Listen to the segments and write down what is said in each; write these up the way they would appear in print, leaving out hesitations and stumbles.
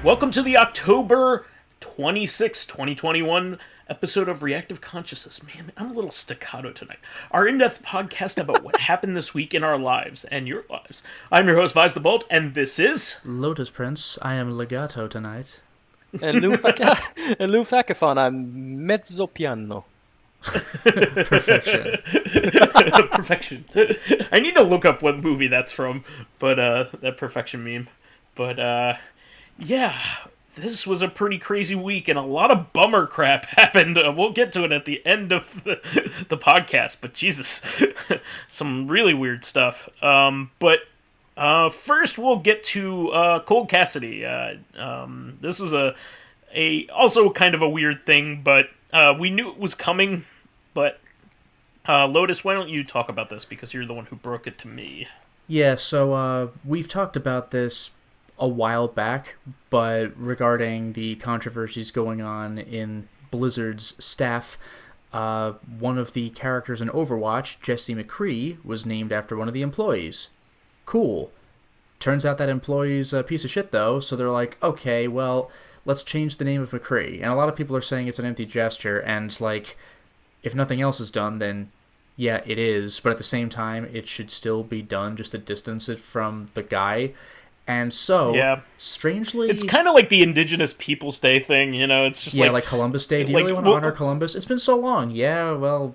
Welcome to the October 26, 2021 episode of Reactive Consciousness. Man, I'm a little staccato tonight. Our in-depth podcast about what happened this week in our lives and your lives. I'm your host, vysethebold, and this is... Lotus Prince. I am legato tonight. And Lou Fakafon, I'm mezzo piano. Perfection. Perfection. I need to look up what movie that's from, but that perfection meme. But yeah, this was a pretty crazy week, and a lot of bummer crap happened. We'll get to it at the end of the podcast, but Jesus, some really weird stuff. But first we'll get to Cole Cassidy. This was a also kind of a weird thing, but we knew it was coming. But Lotus, why don't you talk about this, because you're the one who broke it to me. Yeah, so we've talked about this a while back, but regarding the controversies going on in Blizzard's staff, one of the characters in Overwatch, Jesse McCree, was named after one of the employees. Cool. Turns out that employee's a piece of shit, though, so they're like, okay, well, let's change the name of McCree. And a lot of people are saying it's an empty gesture, and, like, if nothing else is done, then yeah, it is, but at the same time, it should still be done just to distance it from the guy. And so, yeah, strangely... It's kind of like the Indigenous Peoples' Day thing, you know? It's just like Columbus Day. Do you really want to honor Columbus? It's been so long. Yeah, well...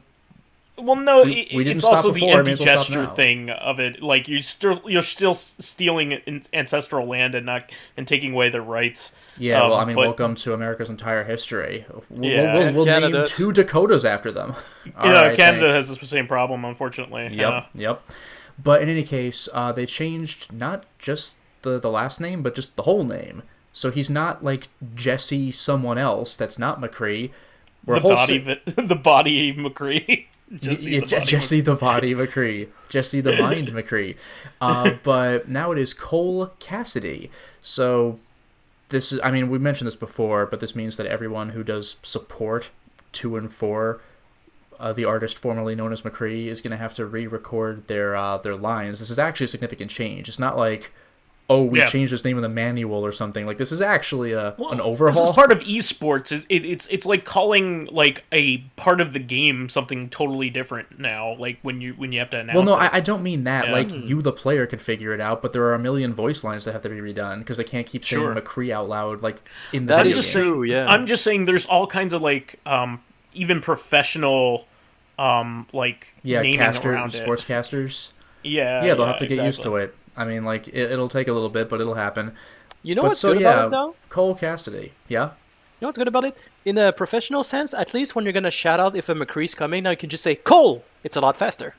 Well, no, we didn't it's stop also before, the empty may as well stop gesture now. thing of it. Like, you're still stealing ancestral land and taking away their rights. Yeah, well, I mean, welcome to America's entire history. We'll Canada name 2 Dakotas after them. Canada has the same problem, unfortunately. Yep. But in any case, they changed not just the last name, but just the whole name. So he's not like Jesse someone else that's not McCree. The body McCree. Jesse the body McCree. Jesse the mind McCree. But now it is Cole Cassidy. So this is, I mean, we mentioned this before, but this means that everyone who does support 2 and 4, the artist formerly known as McCree, is going to have to re-record their lines. This is actually a significant change. It's not like, we changed his name in the manual or something. Like, this is actually an overhaul. This is part of esports. It's like calling like a part of the game something totally different now. Like when you have to announce. Well, no, it. I don't mean that. Yeah. Like you, the player, can figure it out, but there are a million voice lines that have to be redone because they can't keep saying McCree out loud. Like in the video game. True. Yeah. I'm just saying there's all kinds of like even professional naming around sportscasters. Yeah, they'll have to get used to it. I mean, like, it'll take a little bit, but it'll happen. You know what's good about it, though? Cole Cassidy. Yeah? You know what's good about it? In a professional sense, at least when you're going to shout out if a McCree's coming, now you can just say, Cole! It's a lot faster.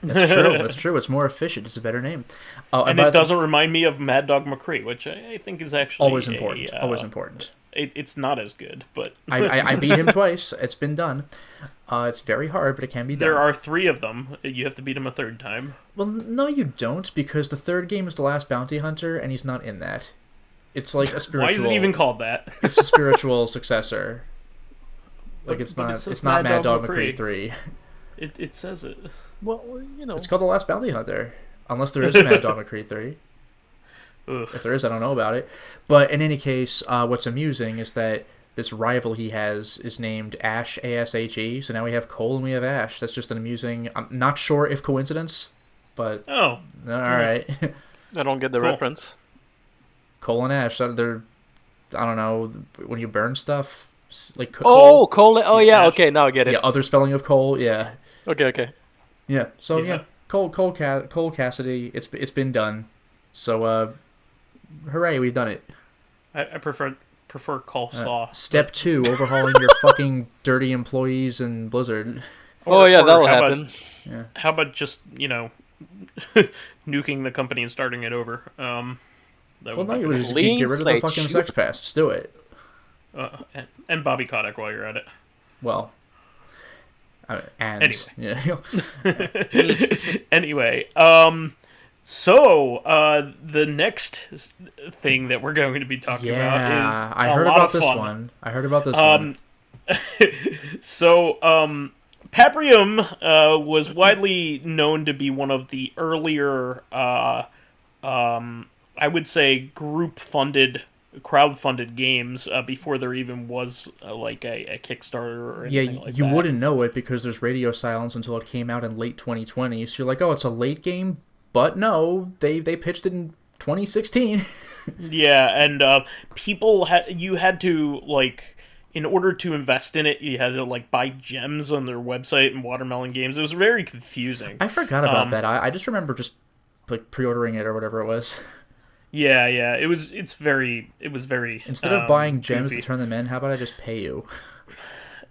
That's true. That's true. It's more efficient. It's a better name. And it doesn't remind me of Mad Dog McCree, which I think is actually... Always important. Always important. It's not as good, but... I beat him twice. It's been done. It's very hard, but it can be done. There are 3 of them. You have to beat him a 3rd time. Well, no, you don't, because the 3rd game is The Last Bounty Hunter, and he's not in that. It's like a spiritual... Why is it even called that? It's a spiritual successor. Like, it's not Mad Dog McCree 3. It says it. Well, you know... It's called The Last Bounty Hunter. Unless there is a Mad Dog McCree 3. Ugh. If there is, I don't know about it. But in any case, what's amusing is that this rival he has is named Ash, A-S-H-E, so now we have Cole and we have Ash. That's just an amusing... I'm not sure if coincidence, but... Oh. Alright. I don't get the reference. Cole and Ash, they're... I don't know, when you burn stuff... like Cole! Oh, yeah, Ash. Okay, now I get it. Yeah, other spelling of Cole, yeah. Okay. Yeah, so yeah, Cole Cassidy, it's been done. So, hooray, we've done it. I prefer Cole Saw. Step 2, overhauling your fucking dirty employees in Blizzard. That'll happen. How about just, nuking the company and starting it over? You would just get rid of the fucking sex pests. Do it. And Bobby Kotick while you're at it. Well... Anyway, so the next thing that we're going to be talking about is I heard about this one. So, Paprium was widely known to be one of the earlier, I would say, group-funded crowdfunded games before there even was like a Kickstarter or anything like that. You wouldn't know it because there's radio silence until it came out in late 2020. So you're like, oh, it's a late game, but no, they pitched it in 2016. Yeah, and you had to, like, in order to invest in it, you had to, like, buy gems on their website and Watermelon Games. It was very confusing. I forgot about that. I just remember just like pre-ordering it or whatever it was. Yeah, it was very Instead of buying gems goofy. to turn them in, how about I just pay you?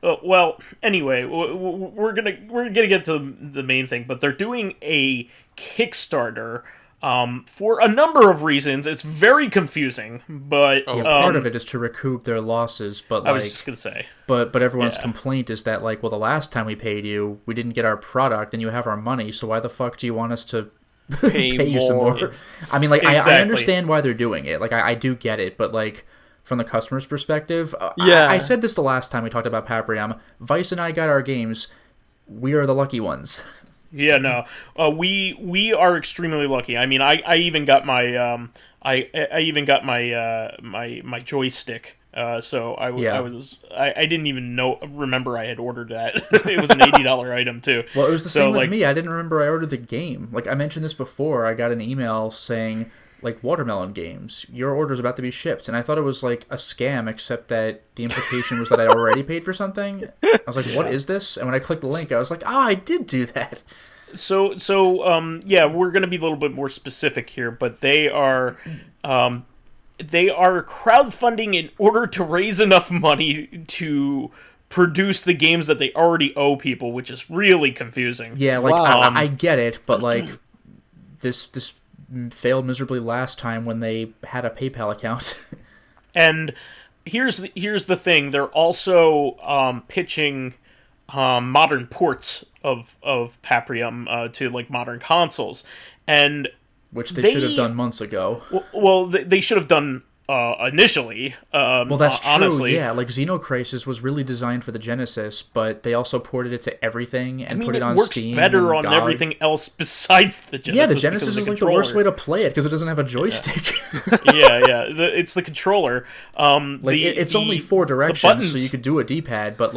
Well, anyway, we're gonna get to the main thing, but they're doing a Kickstarter for a number of reasons. It's very confusing, but Part of it is to recoup their losses, but I was just gonna say, but everyone's complaint is that, like, well, the last time we paid you, we didn't get our product, and you have our money, so why the fuck do you want us to pay you some more? I mean, like, Exactly. I understand why they're doing it. Like, I do get it, but, like, from the customer's perspective, I said this the last time we talked about Paprium. Vice and I got our games. We are the lucky ones. Yeah, no, we are extremely lucky. I mean, I even got my I even got my my joystick. So I didn't even remember I had ordered that. It was an $80 item too. Well, it was the same with me. I didn't remember I ordered the game. Like, I mentioned this before. I got an email saying, like, Watermelon Games, your order's about to be shipped, and I thought it was like a scam, except that the implication was that I already paid for something. I was like, what is this? And when I clicked the link, I was like, I did do that. So we're going to be a little bit more specific here, but they are crowdfunding in order to raise enough money to produce the games that they already owe people, which is really confusing. Yeah, like, wow. I get it, but, like, this failed miserably last time when they had a PayPal account. And here's the thing: they're also pitching modern ports of Paprium to, like, modern consoles, and which they should have done months ago. Well, they should have done initially. Well, that's true. Honestly. Yeah, like, Xenocrisis was really designed for the Genesis, but they also ported it to everything and put it on Steam. It works better on everything else besides the Genesis. Yeah, the Genesis is like the worst way to play it because it doesn't have a joystick. Yeah. It's the controller. It's only 4 directions, so you could do a D-pad, but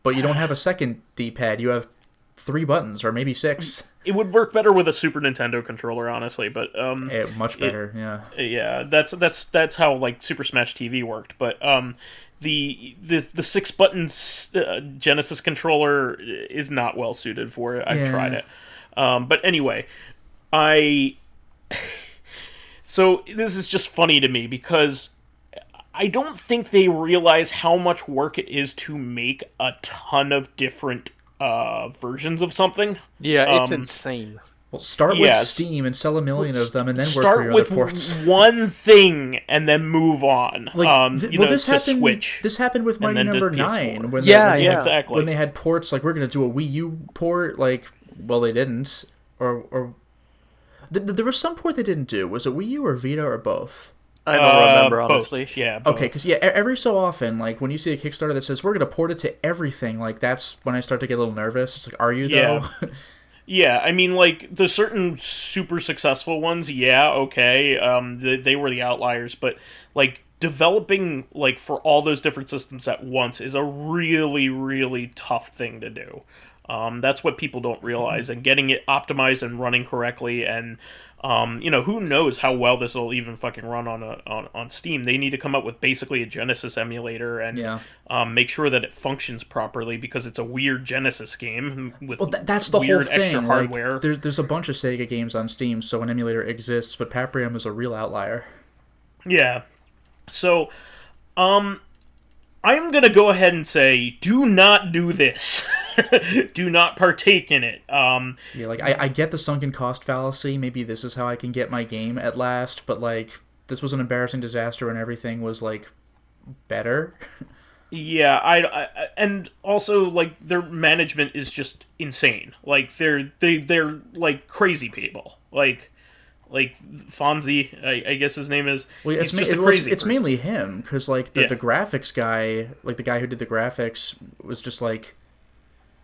you don't have a second D-pad. You have 3 buttons, or maybe 6. It would work better with a Super Nintendo controller, honestly, but much better. Yeah, that's how, like, Super Smash TV worked. But the 6 buttons Genesis controller is not well suited for it. I've tried it, but anyway, so this is just funny to me because I don't think they realize how much work it is to make a ton of different versions of something. Yeah, it's insane. Well, start with Steam and sell 1 million of them, and then work for your other ports. Start with one thing and then move on. Switch. This happened with Mighty Number 9. When exactly. When they had ports, like, we're going to do a Wii U port, like, well, they didn't. Or there was some port they didn't do. Was it Wii U or Vita or both? I don't remember, honestly. Both. Yeah, both. Okay, because, every so often, like, when you see a Kickstarter that says, we're going to port it to everything, like, that's when I start to get a little nervous. It's like, are you, though? Yeah, I mean, like, the certain super successful ones, okay, they were the outliers, but, like, developing, like, for all those different systems at once is a really, really tough thing to do. That's what people don't realize, and getting it optimized and running correctly, and who knows how well this will even fucking run on Steam. They need to come up with basically a Genesis emulator and make sure that it functions properly, because it's a weird Genesis game with that's the weird whole thing. Extra hardware. Like, there's a bunch of Sega games on Steam, so an emulator exists, but Paprium is a real outlier. Yeah. So, I'm going to go ahead and say, do not do this. Do not partake in it. I get the sunken cost fallacy. Maybe this is how I can get my game at last, but, like, this was an embarrassing disaster and everything was, like, better. Yeah, I and also, like, their management is just insane. Like, they're like crazy people. Like Fonzie, I guess his name is. Well, it's just a crazy person. mainly him, because, like, the graphics guy, like, the guy who did the graphics was just, like,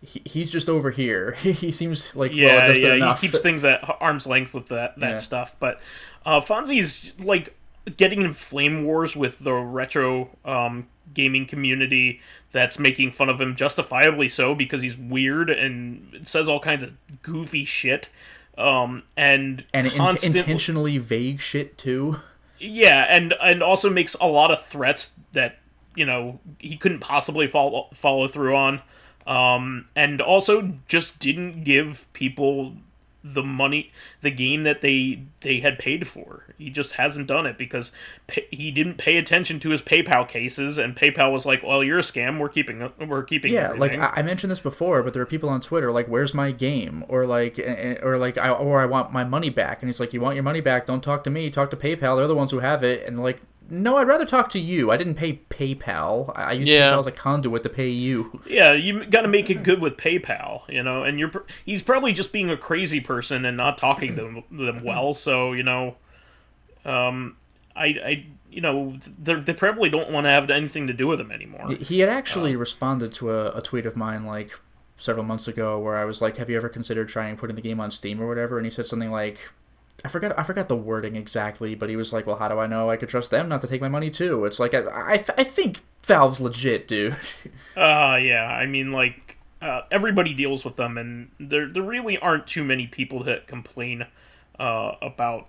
he's just over here. He seems like well-adjusted enough. He keeps things at arm's length with that stuff. But Fonzie's, like, getting in flame wars with the retro gaming community that's making fun of him, justifiably so, because he's weird and says all kinds of goofy shit. And intentionally vague shit too. Yeah, and also makes a lot of threats that, he couldn't possibly follow through on. And also just didn't give people the money, the game that they had paid for. He just hasn't done it because he didn't pay attention to his PayPal cases, and PayPal was like, "Well, you're a scam. We're keeping Yeah, everything." like I mentioned this before, but there are people on Twitter like, "Where's my game?" or I want my money back, and he's like, "You want your money back? Don't talk to me. Talk to PayPal. They're the ones who have it." And like, no, I'd rather talk to you. I didn't pay PayPal. I used PayPal as a conduit to pay you. Yeah, you got to make it good with PayPal, and he's probably just being a crazy person and not talking to them well. So, they probably don't want to have anything to do with him anymore. He had actually responded to a tweet of mine like several months ago where I was like, "Have you ever considered trying putting the game on Steam or whatever?" And he said something like, I forgot the wording exactly, but he was like, "Well, how do I know I could trust them not to take my money too?" It's like I think Valve's legit, dude. Yeah. I mean, like, everybody deals with them, and there really aren't too many people that complain about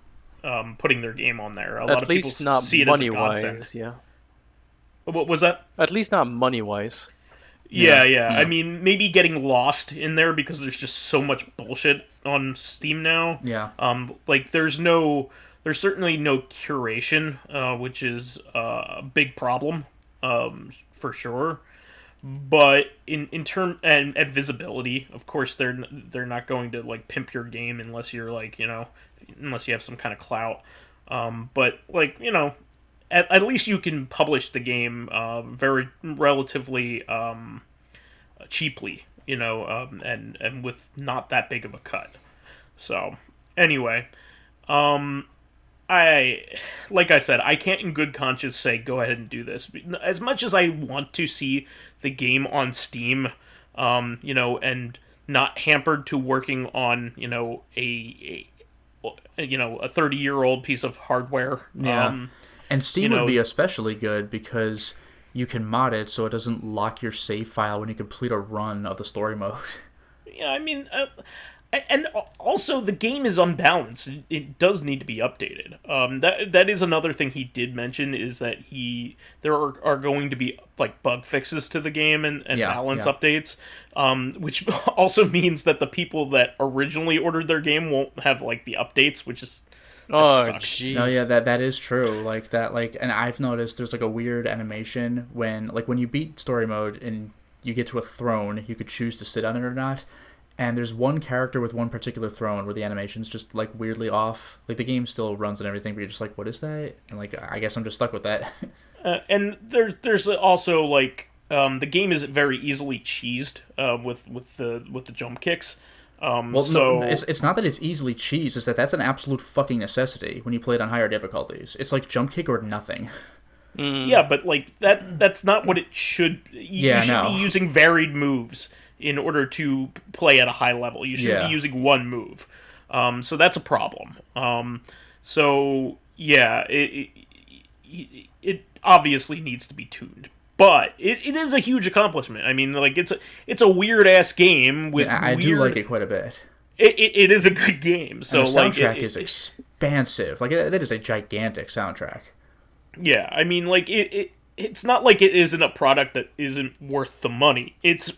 putting their game on there. A lot of people see it as a godsend. Yeah. What was that? At least not money-wise. Yeah. I mean, maybe getting lost in there because there's just so much bullshit on Steam now. Yeah. Like there's certainly no curation, which is a big problem, for sure. But in term and visibility, of course, they're not going to like pimp your game unless you're like unless you have some kind of clout. But like at least you can publish the game very relatively cheaply, and with not that big of a cut. So anyway, like I said, I can't in good conscience say go ahead and do this. As much as I want to see the game on Steam, and not hampered to working on a 30-year-old piece of hardware. Yeah. And Steam would be especially good because you can mod it so it doesn't lock your save file when you complete a run of the story mode. Yeah, I mean, and also the game is unbalanced. It does need to be updated. That is another thing he did mention, is that there are going to be like bug fixes to the game and balance updates, which also means that the people that originally ordered their game won't have like the updates, which is. Oh, jeez. No, yeah, that is true. Like that, and I've noticed there's like a weird animation when you beat story mode and you get to a throne, you could choose to sit on it or not. And there's one character with one particular throne where the animation's just like weirdly off. Like the game still runs and everything, but you're just like, what is that? And like, I guess I'm just stuck with that. And there's also like the game is very easily cheesed with the jump kicks. No, it's not that it's easily cheesed, it's that's an absolute fucking necessity when you play it on higher difficulties. It's like jump kick or nothing. Yeah, but like that's not what it should. You should be using varied moves in order to play at a high level. You shouldn't be using one move. So that's a problem. So yeah, it obviously needs to be tuned. But it is a huge accomplishment. I mean, like it's a weird ass game with. Yeah, I do like it quite a bit. It is a good game. So and the soundtrack is expansive. Like that is a gigantic soundtrack. Yeah, I mean, like it's not like it isn't a product that isn't worth the money. It's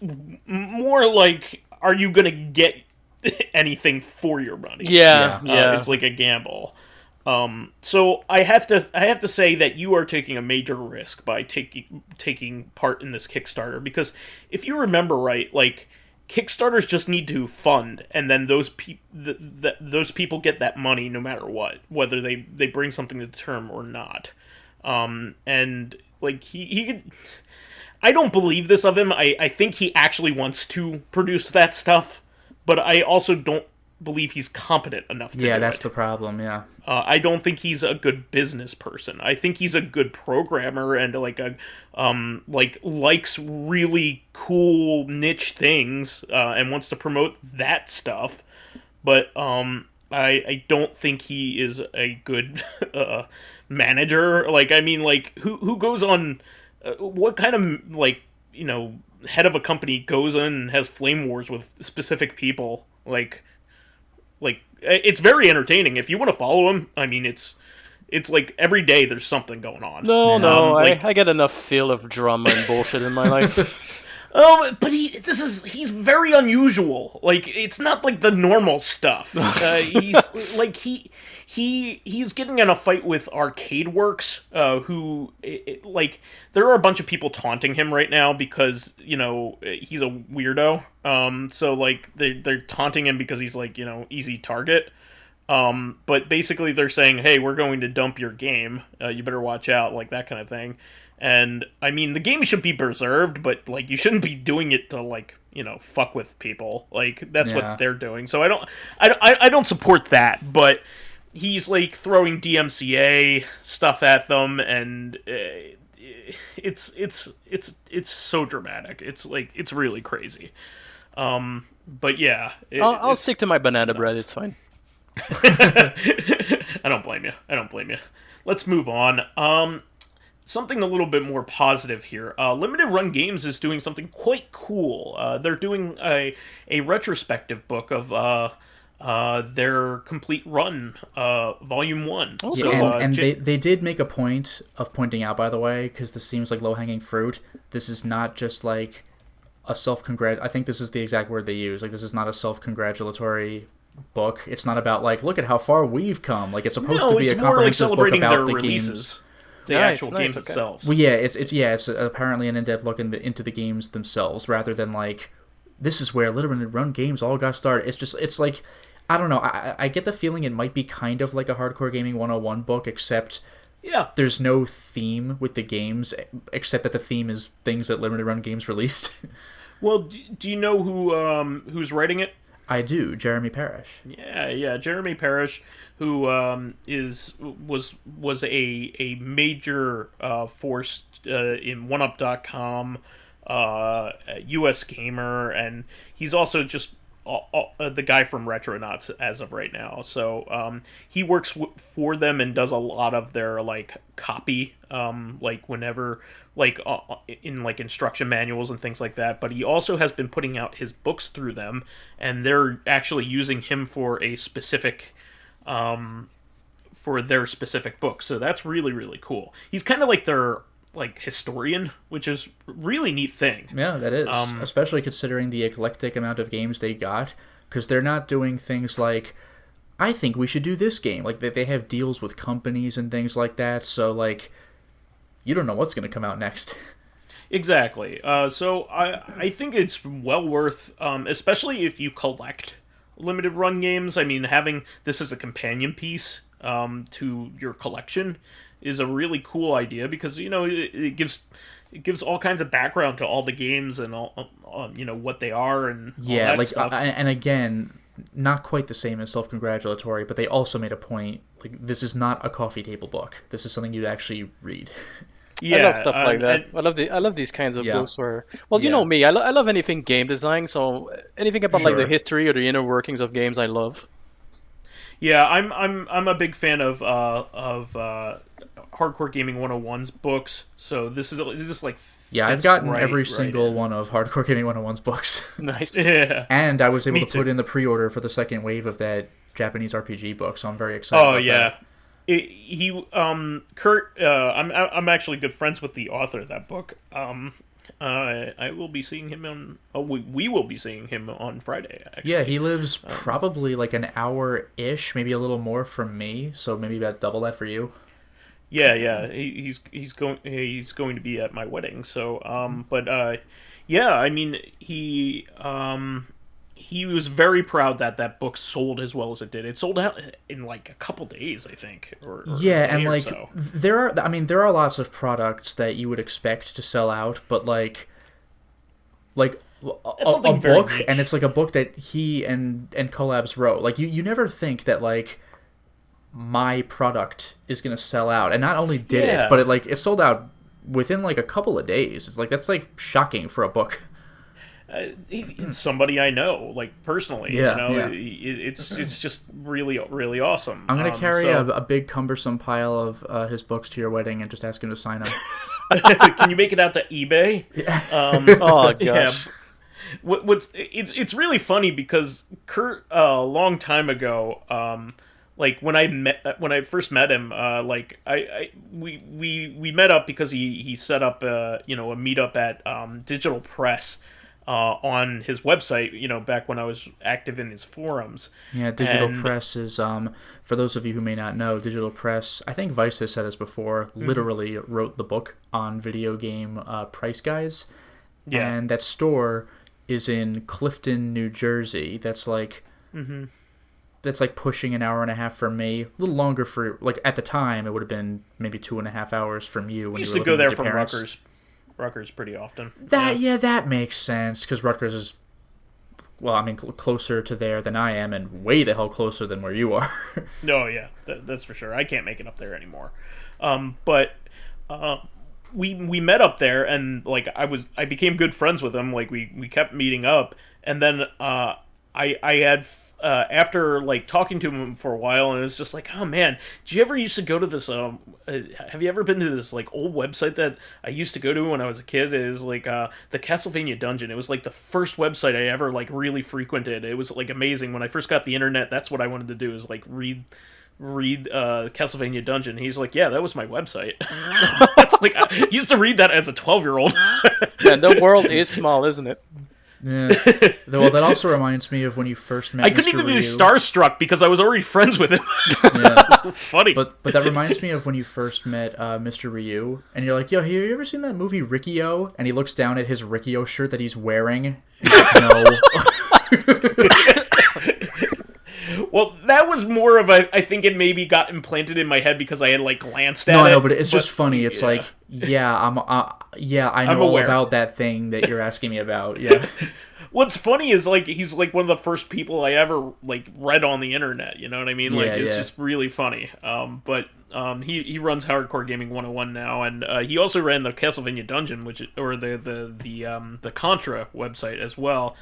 more like, are you gonna get anything for your money? Yeah. It's like a gamble. So I have to say that you are taking a major risk by taking part in this Kickstarter, because if you remember right, like Kickstarters just need to fund, and then those people get that money no matter what, whether they bring something to term or not. And like he could, I don't believe this of him. I think he actually wants to produce that stuff, but I also don't believe he's competent enough to do it. Yeah, that's the problem, yeah. I don't think he's a good business person. I think he's a good programmer and likes really cool niche things and wants to promote that stuff. But I don't think he is a good manager. Like, I mean, like, who goes on, what kind of, like, head of a company goes in and has flame wars with specific people? Like, it's very entertaining. If you want to follow him, I mean, it's like every day there's something going on. No, I get enough feel of drama and bullshit in my life. Oh, but he's very unusual. Like, it's not like the normal stuff. He's like he's getting in a fight with Arcade Works, who like there are a bunch of people taunting him right now because he's a weirdo. So like they're taunting him because he's like easy target. But basically they're saying, hey, we're going to dump your game. You better watch out, like that kind of thing. And I mean, the game should be preserved, but like you shouldn't be doing it to like fuck with people. Like that's what they're doing. So I don't support that. But he's like throwing DMCA stuff at them, and it's so dramatic. It's really crazy. But yeah, I'll stick to my banana bread. It's fine. I don't blame you. Let's move on. Something a little bit more positive here. Limited Run Games is doing something quite cool. They're doing a retrospective book of their complete run, Volume 1. Oh, so, and they did make a point of pointing out, by the way, because this seems like low-hanging fruit, this is not just like a I think this is the exact word they use. Like, this is not a self-congratulatory book. It's not about like, look at how far we've come. Like, it's supposed to be a comprehensive book about the games. The actual games themselves. Well, yeah, it's apparently an in-depth look into the games themselves, rather than like, this is where Limited Run Games all got started. It's like, I don't know. I get the feeling it might be kind of like a Hardcore Gaming 101 book, except there's no theme with the games, except that the theme is things that Limited Run Games released. Well, do you know who's writing it? I do, Jeremy Parrish. Yeah, Jeremy Parrish, who was a major force in OneUp.com, US Gamer, and he's also just the guy from Retronauts as of right now. So he works for them and does a lot of their like copy, like whenever like in like instruction manuals and things like that. But he also has been putting out his books through them, and they're actually using him for a specific for their specific book. So that's really, really cool. He's kind of like their like historian, which is a really neat thing. Yeah, that is. Especially considering the eclectic amount of games they got, because they're not doing things like, I think we should do this game. Like, they have deals with companies and things like that, so like, you don't know what's going to come out next. Exactly. So I think it's well worth, especially if you collect limited run games. I mean, having this as a companion piece to your collection is a really cool idea, because it gives all kinds of background to all the games and all what they are and all that like stuff. And again, not quite the same as self-congratulatory, but they also made a point, like, this is not a coffee table book. This is something you'd actually read. Yeah, I love stuff like that. I love these kinds of books where, well, you know me, I love anything game design, so anything about like the history or the inner workings of games, I love. Yeah, I'm a big fan of Hardcore Gaming 101's books. So this is like I've gotten every single one of Hardcore Gaming 101's books. Nice. Yeah. And I was able to put in the pre-order for the second wave of that Japanese RPG book, so I'm very excited. Oh yeah. Kurt, I'm actually good friends with the author of that book. I will be seeing him on. We will be seeing him on Friday. Actually. Yeah, he lives probably like an hour-ish, maybe a little more from me. So maybe about double that for you. Yeah. He's going to be at my wedding. So I mean he was very proud that book sold as well as it did. It sold out in like a couple days, I think. And like so. there are lots of products that you would expect to sell out, but like a book, niche. And it's like a book that he and collabs wrote. Like you never think that like my product is gonna sell out, and not only did it, but it sold out within like a couple of days. It's like, that's like shocking for a book. It's somebody I know, like, personally. It's just really, really awesome. I'm gonna carry a big cumbersome pile of his books to your wedding and just ask him to sign up. Can you make it out to eBay? Oh gosh. Yeah. It's really funny because Kurt, a long time ago, like when I first met him, we met up because he set up a meetup at Digital Press on his website, back when I was active in his forums. Yeah, Digital Press is, for those of you who may not know, Digital Press, I think Vice has said this before, literally wrote the book on video game price guys. Yeah. And that store is in Clifton, New Jersey. That's like... That's like pushing an hour and a half from me. A little longer for, like, at the time, it would have been maybe 2.5 hours from you. When used you were to go there from Rutgers pretty often. That makes sense, because Rutgers is, closer to there than I am, and way the hell closer than where you are. Oh, yeah, that's for sure. I can't make it up there anymore. We met up there, and, like, I became good friends with him. Like, we kept meeting up, and then I had... after, like, talking to him for a while, and it was just like, oh man, did you ever used to go to this, have you ever been to this, like, old website that I used to go to when I was a kid? It was, like, the Castlevania Dungeon. It was, like, the first website I ever, like, really frequented. It was, like, amazing. When I first got the internet, that's what I wanted to do, is, like, read Castlevania Dungeon. And he's like, yeah, that was my website. That's like, I used to read that as a 12-year-old. And the world is small, isn't it? Yeah. Well, that also reminds me of when you first met. I couldn't even be starstruck because I was already friends with him. Yeah. So funny. But that reminds me of when you first met Mr. Ryu, and you're like, "Yo, have you ever seen that movie Riki-O?" And he looks down at his Riki-O shirt that he's wearing. He's like, no. Well, that was more of I think it maybe got implanted in my head because I had, like, glanced at it. No, I know, but it's just funny. It's like, I know all about that thing that you're asking me about. Yeah. What's funny is, like, he's, like, one of the first people I ever, like, read on the internet. You know what I mean? Like, it's just really funny. But he runs Hardcore Gaming 101 now, and he also ran the Castlevania Dungeon, the Contra website as well.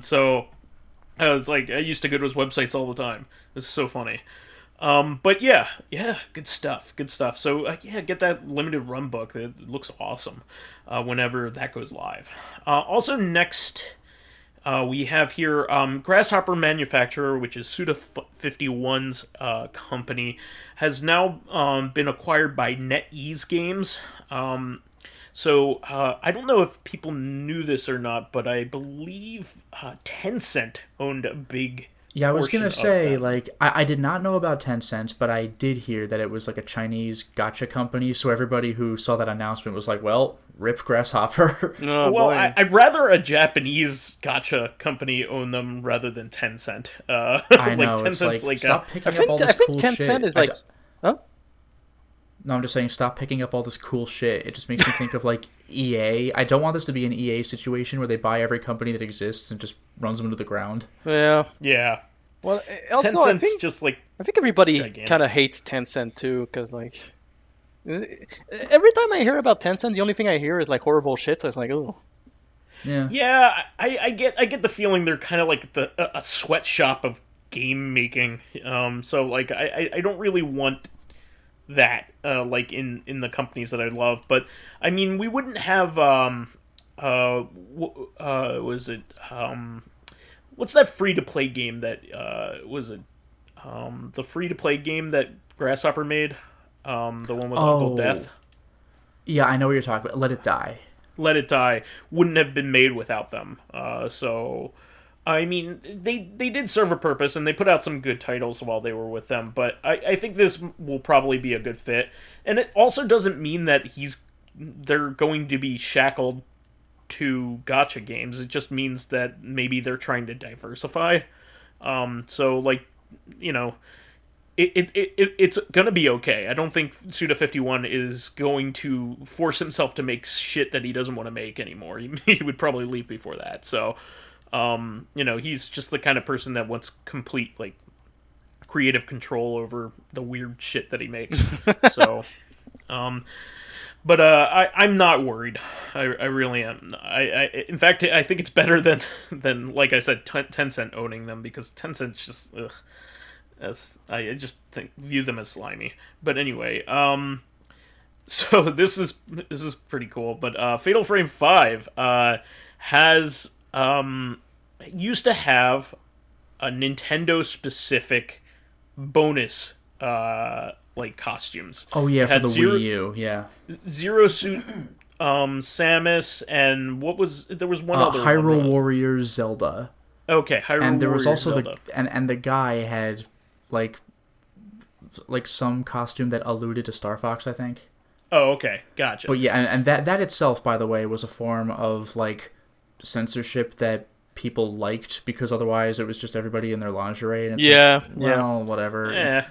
So. It's like, I used to go to his websites all the time. It's so funny. But yeah, good stuff. So, get that limited run book. It looks awesome whenever that goes live. Also, next, we have here Grasshopper Manufacturer, which is Suda51's company, has now been acquired by NetEase Games. So, I don't know if people knew this or not, but I believe Tencent owned a big I was going to say, like, I did not know about Tencent, but I did hear that it was, like, a Chinese gacha company, so everybody who saw that announcement was like, well, rip Grasshopper. Oh, well, I'd rather a Japanese gacha company own them rather than Tencent. I know, like, Tencent's like stop picking up all this cool shit. Tencent is like... Huh? No, I'm just saying, stop picking up all this cool shit. It just makes me think of, like, EA. I don't want this to be an EA situation where they buy every company that exists and just runs them into the ground. Yeah. Yeah. Well, Tencent's just, like, I think everybody kind of hates Tencent, too, because, like... Every time I hear about Tencent, the only thing I hear is, like, horrible shit, so it's like, oh. Yeah, I get the feeling they're kind of like a sweatshop of game making. So, like, I don't really want... that like in the companies that I love, but I mean, we wouldn't have was it what's that free to play game that was it the free to play game that Grasshopper made, the one with Uncle Death? Yeah, I know what you're talking about. Let It Die wouldn't have been made without them. So I mean, they did serve a purpose, and they put out some good titles while they were with them, but I think this will probably be a good fit. And it also doesn't mean that they're going to be shackled to gacha games. It just means that maybe they're trying to diversify. So, like, you know, it's gonna be okay. I don't think Suda51 is going to force himself to make shit that he doesn't want to make anymore. He would probably leave before that, so... you know, he's just the kind of person that wants complete, like, creative control over the weird shit that he makes. So, But I'm not worried. I really am. In fact, I think it's better than like I said, Tencent owning them, because Tencent's just I just view them as slimy. But anyway, so this is pretty cool. But Fatal Frame 5 has used to have a Nintendo specific bonus like costumes. Oh yeah, for the Wii U, yeah. Zero Suit, Samus, and there was one other Hyrule one. Warriors Zelda. Okay, Hyrule and there was Warriors also Zelda. and the guy had like some costume that alluded to Star Fox, I think. Oh, okay, gotcha. But yeah, and that itself, by the way, was a form of like censorship that people liked, because otherwise it was just everybody in their lingerie, and it's whatever. Yeah.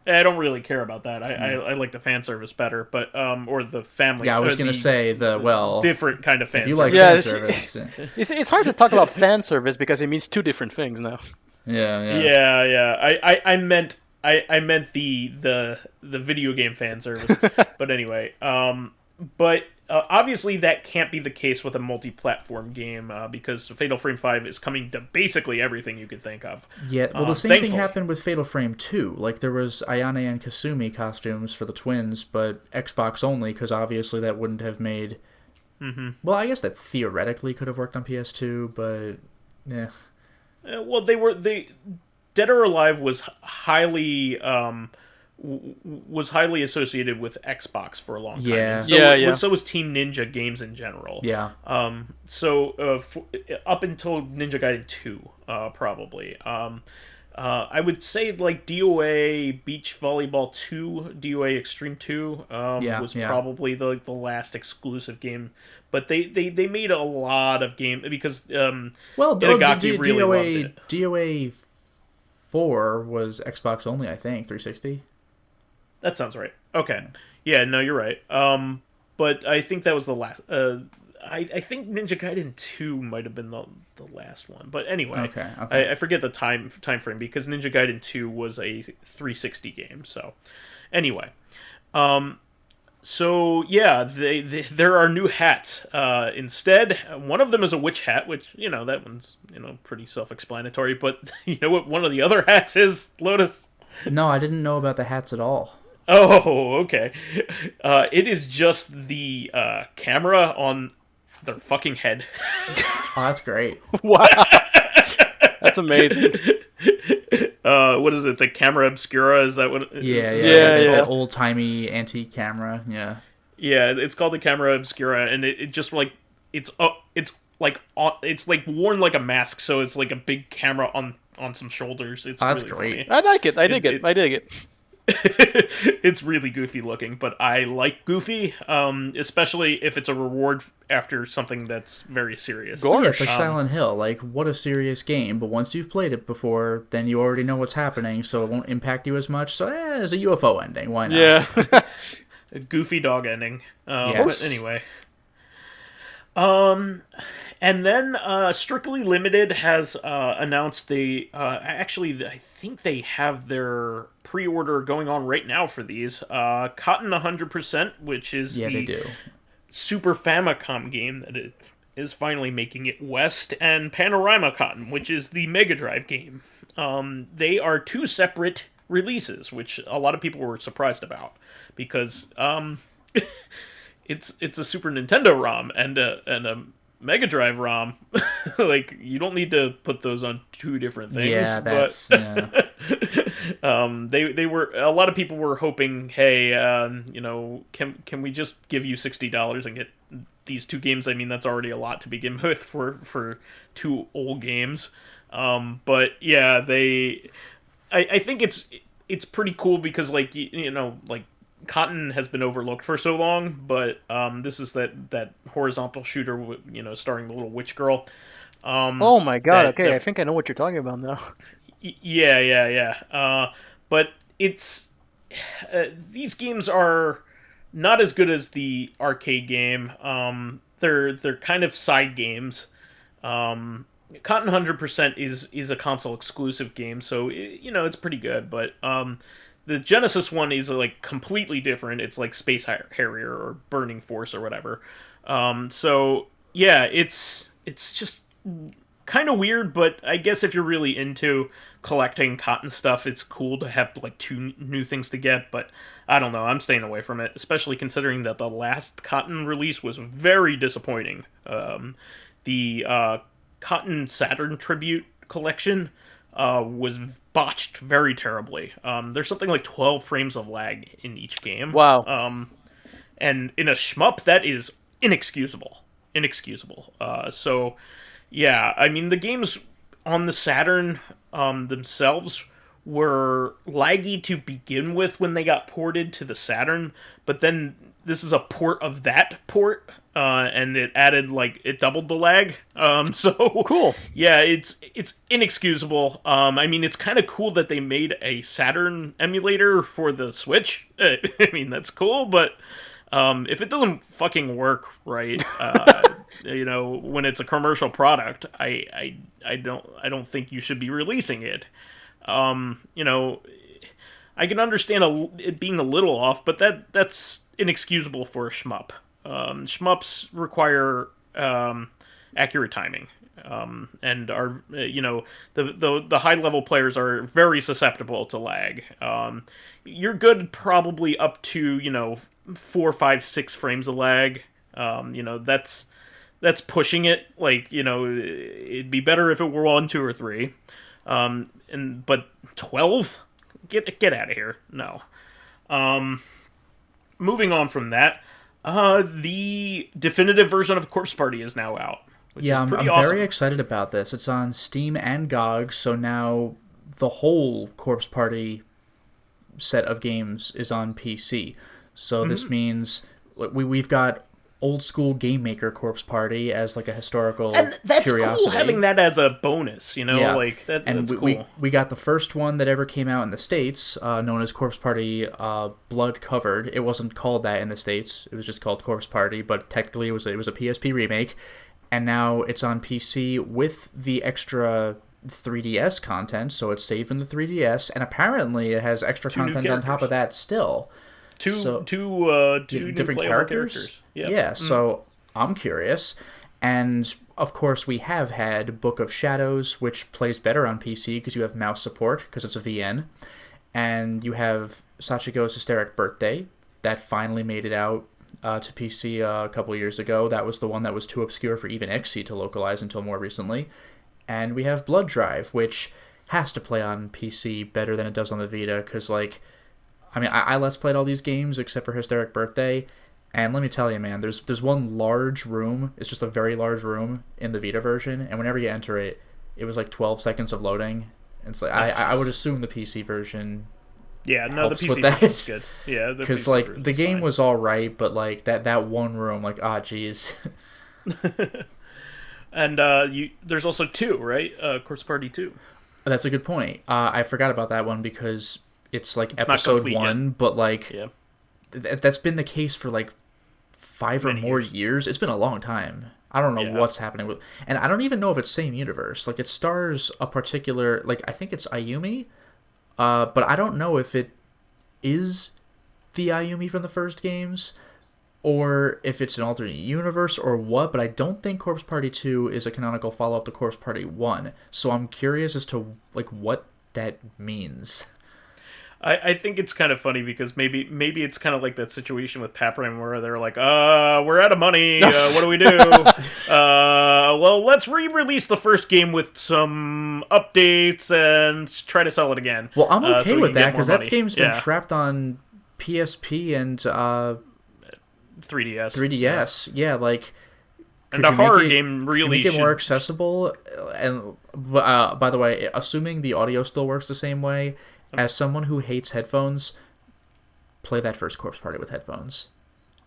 I don't really care about that. I like the fan service better, but or the family. Yeah, I was gonna say different kind of fan. If you service. like fan service, it's hard to talk about fan service because it means two different things now. Yeah. I meant the video game fan service, but anyway. But obviously that can't be the case with a multi-platform game, because Fatal Frame 5 is coming to basically everything you could think of. Yeah, well, the same thing happened with Fatal Frame 2. Like, there was Ayane and Kasumi costumes for the twins, but Xbox only, because obviously that wouldn't have made... Mm-hmm. Well, I guess that theoretically could have worked on PS2, but... yeah. Well, Dead or Alive was highly associated with Xbox for a long time. Yeah. So was Team Ninja games in general. Yeah. So up until Ninja Gaiden 2, probably. I would say like DOA Beach Volleyball 2, DOA Extreme 2 was probably the last exclusive game. But they made a lot of games because Itagaki really loved it. DOA 4 was Xbox only, I think, 360. That sounds right. Okay. Yeah, no, you're right. But I think that was the last. I think Ninja Gaiden 2 might have been the last one. But anyway, okay. I forget the time frame, because Ninja Gaiden 2 was a 360 game. So anyway, so yeah, there are new hats. Instead, one of them is a witch hat, which that one's pretty self-explanatory. But you know what? One of the other hats is, Lotus. No, I didn't know about the hats at all. Oh, okay. It is just the camera on their fucking head. Oh, that's great. Wow. That's amazing. What is it? The camera obscura? Is that what? The old-timey antique camera. Yeah. Yeah, it's called the camera obscura, and it just like it's like worn like a mask, so it's like a big camera on some shoulders. It's that's really great. Funny. I like it. I dig it. It's really goofy looking, but I like goofy, especially if it's a reward after something that's very serious. Yeah, it's like Silent Hill. Like, what a serious game, but once you've played it before, then you already know what's happening, so it won't impact you as much. So, there's a UFO ending. Why not? Yeah. A goofy dog ending. Yes. But anyway. And then Strictly Limited has announced actually, I think they have their pre-order going on right now for these. Cotton 100%, which is they do. Super Famicom game that is finally making it west, and Panorama Cotton, which is the Mega Drive game. They are two separate releases, which a lot of people were surprised about, because it's a Super Nintendo ROM and a Mega Drive ROM. Like, you don't need to put those on two different things. Yeah, that's... they were, a lot of people were hoping, hey, can we just give you $60 and get these two games? I mean, that's already a lot to begin with for two old games. But yeah, I think it's pretty cool, because like Cotton has been overlooked for so long, but this is that horizontal shooter, starring the little witch girl. Oh my god! Okay, I think I know what you're talking about now. Yeah. But it's these games are not as good as the arcade game. They're kind of side games. Cotton 100% is a console exclusive game, so it's pretty good. But the Genesis one is like completely different. It's like Space Harrier or Burning Force or whatever. So yeah, it's just kind of weird, but I guess if you're really into collecting cotton stuff, it's cool to have like 2 new things to get, but I don't know, I'm staying away from it, especially considering that the last cotton release was very disappointing. The Cotton Saturn Tribute collection was botched very terribly. There's something like 12 frames of lag in each game. Wow. And in a shmup, that is inexcusable. So, yeah, I mean, the games on the Saturn themselves were laggy to begin with when they got ported to the Saturn, but then this is a port of that port, and it doubled the lag. So cool. Yeah, it's inexcusable. I mean, it's kind of cool that they made a Saturn emulator for the Switch. I mean, that's cool, but if it doesn't fucking work right, when it's a commercial product, I don't think you should be releasing it. I can understand it being a little off, but that's inexcusable for a shmup. Shmups require accurate timing, and are the high level players are very susceptible to lag. You're good probably up to 4, 5, 6 frames of lag. That's pushing it. It'd be better if it were 1, 2, or 3. But 12? Get out of here. No. Moving on from that, the definitive version of Corpse Party is now out. I'm very excited about this. It's on Steam and GOG, so now the whole Corpse Party set of games is on PC. So this means we've got old school Game Maker Corpse Party as like a historical and that's curiosity. Cool having that as a bonus, Yeah. That's cool. We got the first one that ever came out in the States, known as Corpse Party Blood Covered. It wasn't called that in the States. It was just called Corpse Party, but technically it was a PSP remake. And now it's on PC with the extra 3DS content, so it's saved in the 3DS, and apparently it has extra content on top of that still. Two different characters. Yeah, so I'm curious. And of course we have had Book of Shadows, which plays better on PC because you have mouse support because it's a VN. And you have Sachiko's Hysteric Birthday that finally made it out to PC a couple years ago. That was the one that was too obscure for even XC to localize until more recently. And we have Blood Drive, which has to play on PC better than it does on the Vita, because I Let's Played all these games except for Hysteric Birthday, and let me tell you, man, there's one large room. It's just a very large room in the Vita version, and whenever you enter it, it was like 12 seconds of loading. And it's like I would assume the PC version. Yeah, no, the PC version is good. Yeah, because the game was all right, but like that one room, like geez. And there's also 2, right? Corpse Party 2. That's a good point. I forgot about that one because it's like episode 1, yet. But like that's been the case for like 5 or more years. It's been a long time. I don't know what's happening with, and I don't even know if it's same universe. Like it stars a particular, like I think it's Ayumi, but I don't know if it is the Ayumi from the first games, or if it's an alternate universe or what. But I don't think Corpse Party 2 is a canonical follow-up to Corpse Party 1. So I'm curious as to like what that means. I think it's kind of funny because maybe it's kind of like that situation with Paprium where they're like, we're out of money, what do we do? Well, let's re-release the first game with some updates and try to sell it again. Well, I'm okay with that because that game's been trapped on PSP and 3DS. Yeah, like... And a horror game really make it more accessible. And by the way, assuming the audio still works the same way, as someone who hates headphones, play that first Corpse Party with headphones.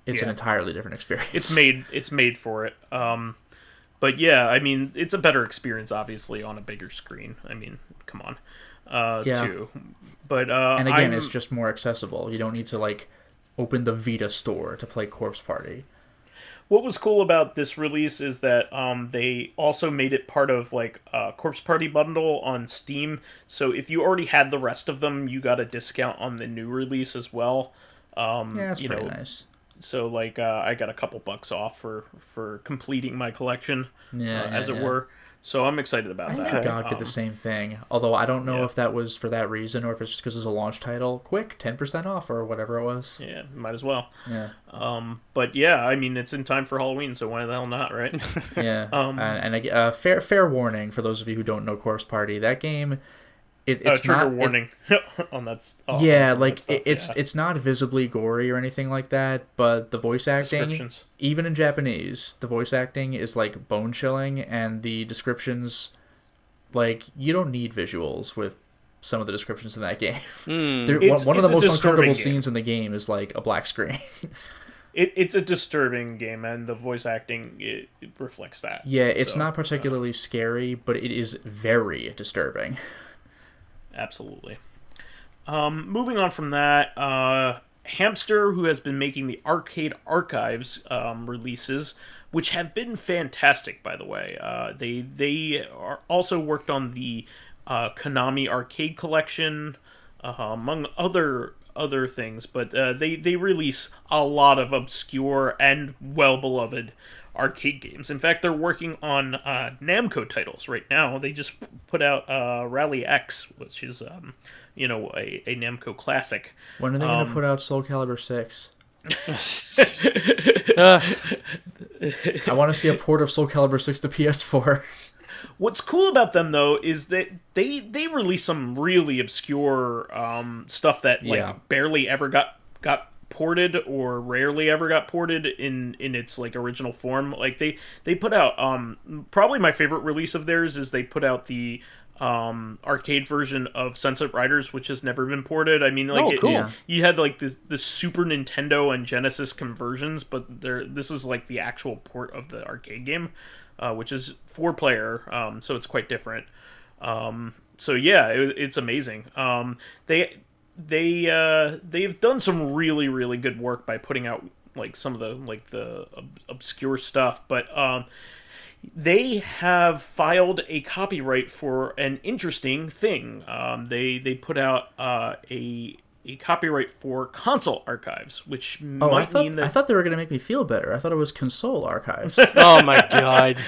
It's an entirely different experience. It's made for it. But yeah, I mean, it's a better experience, obviously, on a bigger screen. I mean, come on. Too. But and again, it's just more accessible. You don't need to like open the Vita store to play Corpse Party. What was cool about this release is that they also made it part of like a Corpse Party bundle on Steam. So if you already had the rest of them, you got a discount on the new release as well. Yeah, that's pretty nice. So like I got a couple bucks off for completing my collection, as it were. So I'm excited about that. I think GOG did the same thing. Although I don't know if that was for that reason or if it's just because it's a launch title. Quick, 10% off or whatever it was. Yeah, might as well. Yeah. But yeah, I mean, it's in time for Halloween, so why the hell not, right? Yeah. And fair warning for those of you who don't know Corpse Party, that game... It's trigger not, warning on that. It's not visibly gory or anything like that, but the voice acting, even in Japanese, the voice acting is like bone chilling, and the descriptions, like you don't need visuals with some of the descriptions in that game. One of the most uncomfortable scenes in the game is like a black screen. It's a disturbing game, and the voice acting it reflects that. Yeah, it's not particularly scary, but it is very disturbing. Absolutely. Moving on from that, Hamster, who has been making the Arcade Archives releases, which have been fantastic, by the way. They are also worked on the Konami Arcade Collection, among other things, but they release a lot of obscure and well-beloved arcade games. In fact, they're working on Namco titles right now. They just put out Rally X, which is a Namco classic. When are they going to put out Soul Calibur 6? I want to see a port of Soul Calibur 6 to PS4. What's cool about them, though, is that they release some really obscure stuff that barely ever got ported or rarely ever got ported in its like original form. Like they put out probably my favorite release of theirs is they put out the arcade version of Sunset Riders, which has never been ported. I mean, like cool. You had like the Super Nintendo and Genesis conversions, but this is like the actual port of the arcade game, which is 4-player, so it's quite different. So yeah, it's amazing. They've done some really, really good work by putting out like some of the obscure stuff, but they have filed a copyright for an interesting thing. They put out a copyright for console archives, which might mean that... I thought they were going to make me feel better. I thought it was console archives. Oh my god.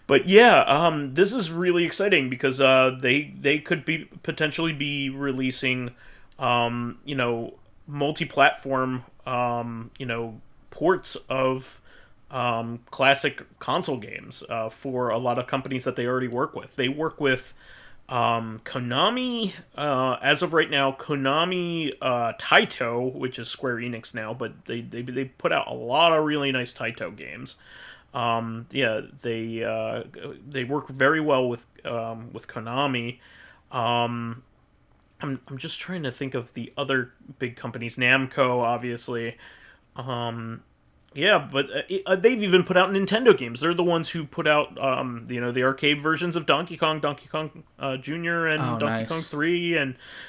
But yeah, this is really exciting because they could potentially be releasing multi-platform ports of classic console games for a lot of companies that they already work with. They work with Konami, as of right now, Konami Taito, which is Square Enix now, but they put out a lot of really nice Taito games. They work very well with Konami. I'm just trying to think of the other big companies. Namco, obviously. But they've even put out Nintendo games. They're the ones who put out the arcade versions of Donkey Kong Jr. and Donkey Kong 3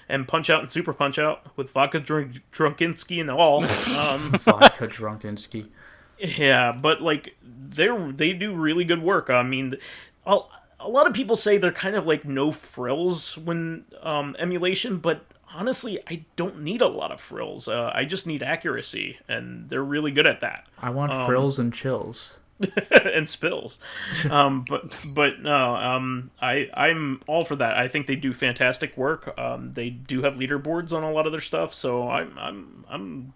and Punch Out and Super Punch Out with Vodka Drunkinsky and all. Vodka Drunkinsky. Yeah, but like they do really good work. I mean, a lot of people say they're kind of like no frills when emulation, but honestly, I don't need a lot of frills. I just need accuracy, and they're really good at that. I want frills and chills. And spills. But no, I'm all for that. I think they do fantastic work. They do have leaderboards on a lot of their stuff, so I kind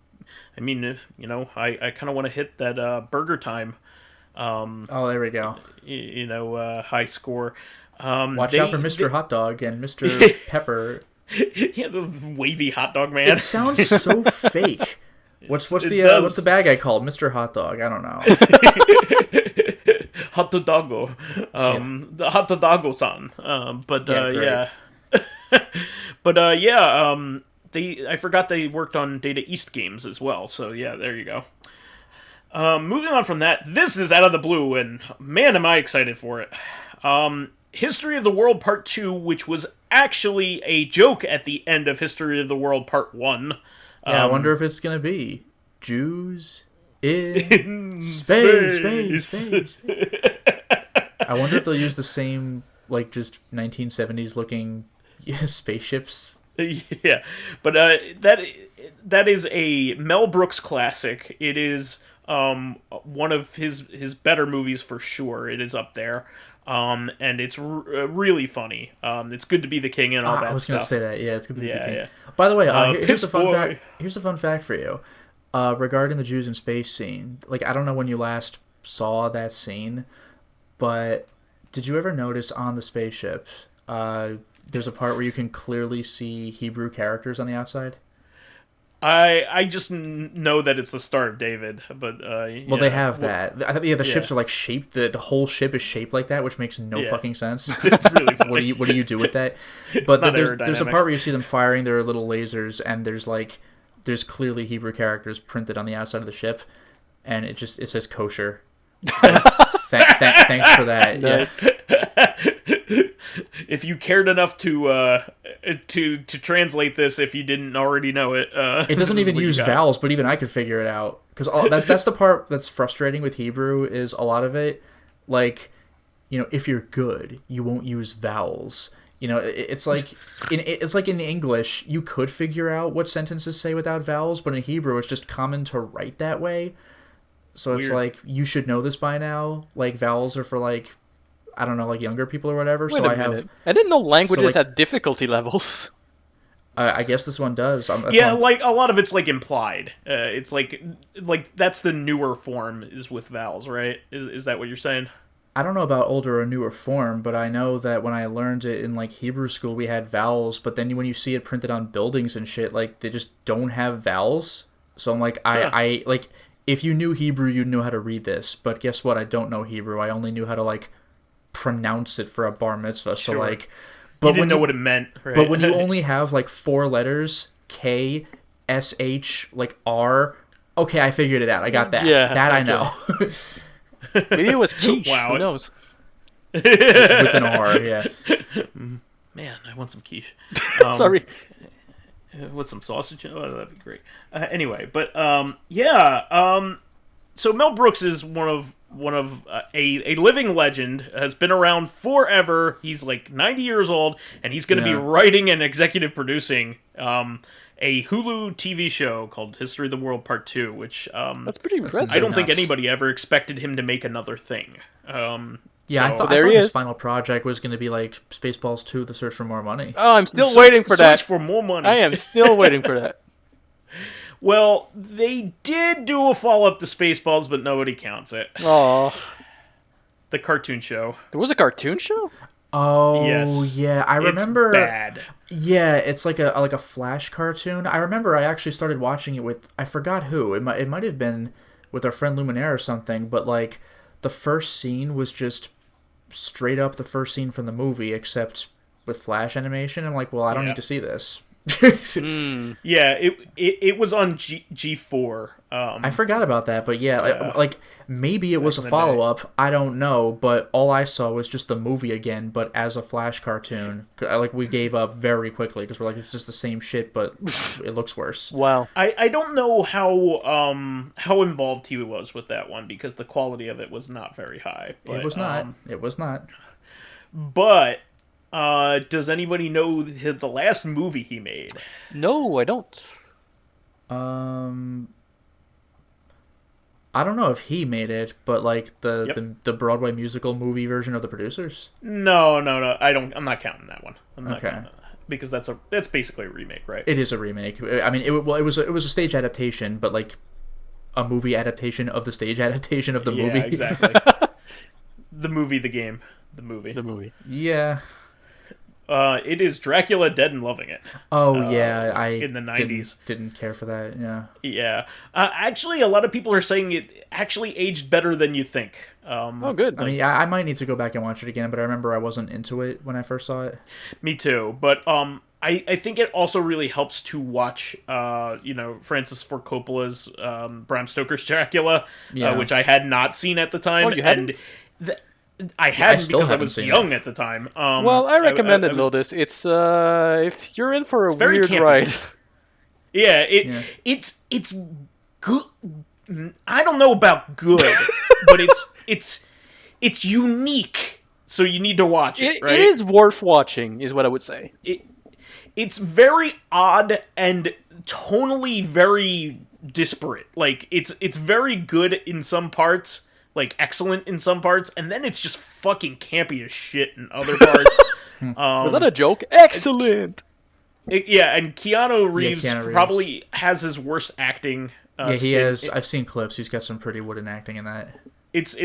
of want to hit that Burger Time. There we go. High score. Watch out for Mr. Hot Dog and Mr. Pepper. Yeah, the wavy hot dog man. It sounds so fake. What's the bad guy called? Mr. Hot Dog. I don't know. Hot Dogo. The Hot Dogo-san. I forgot they worked on Data East games as well. So yeah, there you go. Moving on from that, this is out of the blue, and man, am I excited for it. History of the World Part 2, which was actually a joke at the end of History of the World Part 1. Yeah, I wonder if it's going to be. Jews in space. I wonder if they'll use the same, like, just 1970s looking spaceships. Yeah, but that is a Mel Brooks classic. It is one of his better movies for sure. It is up there. And it's really funny. It's good to be the king and all that stuff. I was going to say that. Yeah, it's good to be the king. Yeah. By the way, here's a fun fact. Here's a fun fact for you regarding the Jews in space scene. Like, I don't know when you last saw that scene, but did you ever notice on the spaceship there's a part where you can clearly see Hebrew characters on the outside? I just know that it's the Star of David, but well, they have that. The ships are like shaped. The whole ship is shaped like that, which makes no fucking sense. It's really funny. What do you do with that? But there's a part where you see them firing their little lasers, and there's clearly Hebrew characters printed on the outside of the ship, and it says kosher. Thanks for that. Nice. Yeah. If you cared enough to translate this, if you didn't already know it, it doesn't even use vowels, but even I could figure it out, because that's the part that's frustrating with Hebrew, is a lot of it, like, if you're good, you won't use vowels. It's like in English, you could figure out what sentences say without vowels, but in Hebrew, it's just common to write that way. So it's like, you should know this by now. Like, vowels are for, like, I don't know, like younger people or whatever. Wait a minute. I didn't know languages had difficulty levels. I guess this one does. Like a lot of it's like implied. It's like that's the newer form is with vowels, right? Is that what you're saying? I don't know about older or newer form, but I know that when I learned it in like Hebrew school, we had vowels. But then when you see it printed on buildings and shit, like they just don't have vowels. So I'm like, I like, if you knew Hebrew, you'd know how to read this. But guess what? I don't know Hebrew. I only knew how to like pronounce it for a bar mitzvah. Sure. So like, but you didn't know what it meant, right? But when you only have like 4 letters, K, SH, like R, okay, I figured it out. I got that. Yeah, that I know. Maybe it was quiche. Wow. Who knows? With an R, yeah. Man, I want some quiche. Sorry. With some sausage? Oh, that'd be great. Anyway, but so Mel Brooks is one of a living legend, has been around forever. He's like 90 years old, and he's going to be writing and executive producing a Hulu TV show called History of the World Part 2, which that's pretty impressive. I don't think anybody ever expected him to make another thing. I thought his final project was going to be like Spaceballs 2, The Search for More Money. Oh, I'm still waiting for that. Search for More Money. I am still waiting for that. Well, they did do a follow-up to Spaceballs, but nobody counts it. Oh, the cartoon show. There was a cartoon show? Oh, yes. Yeah, I remember. It's bad. Yeah, it's like a Flash cartoon. I remember I actually started watching it with, I forgot who. It might have been with our friend Luminaire or something, but like the first scene was just straight up the first scene from the movie, except with Flash animation. I'm like, well, I don't need to see this. Yeah, it was on G4. I forgot about that, but like maybe it was a follow-up. I don't know, but all I saw was just the movie again, but as a Flash cartoon. Like, we gave up very quickly because we're like, it's just the same shit, but it looks worse. Wow. I don't know how involved he was with that one, because the quality of it was not very high. But, it was not. It was not. But does anybody know the last movie he made? No, I don't. I don't know if he made it, but like the Broadway musical movie version of The Producers. No. I'm not counting that one. I'm not counting that, because that's basically a remake, right? It is a remake. I mean, it was a stage adaptation, but like a movie adaptation of the stage adaptation of the movie. Yeah, exactly. The movie, the game, the movie. Yeah. It is Dracula Dead and Loving It. Oh, yeah. I in the 90s. Didn't care for that, yeah. Yeah. Actually, a lot of people are saying it actually aged better than you think. Oh, good. I mean, I might need to go back and watch it again, but I remember I wasn't into it when I first saw it. Me too. But I think it also really helps to watch, Francis Ford Coppola's Bram Stoker's Dracula, which I had not seen at the time. Oh, you hadn't? I hadn't because I was young at the time. Well, I recommend it, Lotus. It's if you're in for a weird ride. Yeah, it's good. I don't know about good, but it's unique. So you need to watch it. Right? It is worth watching, is what I would say. It's very odd and tonally very disparate. Like it's very good in some parts, like excellent in some parts, and then it's just fucking campy as shit in other parts. Was that a joke? Excellent. And Keanu Reeves probably has his worst acting. He has. I've seen clips. He's got some pretty wooden acting in that. It's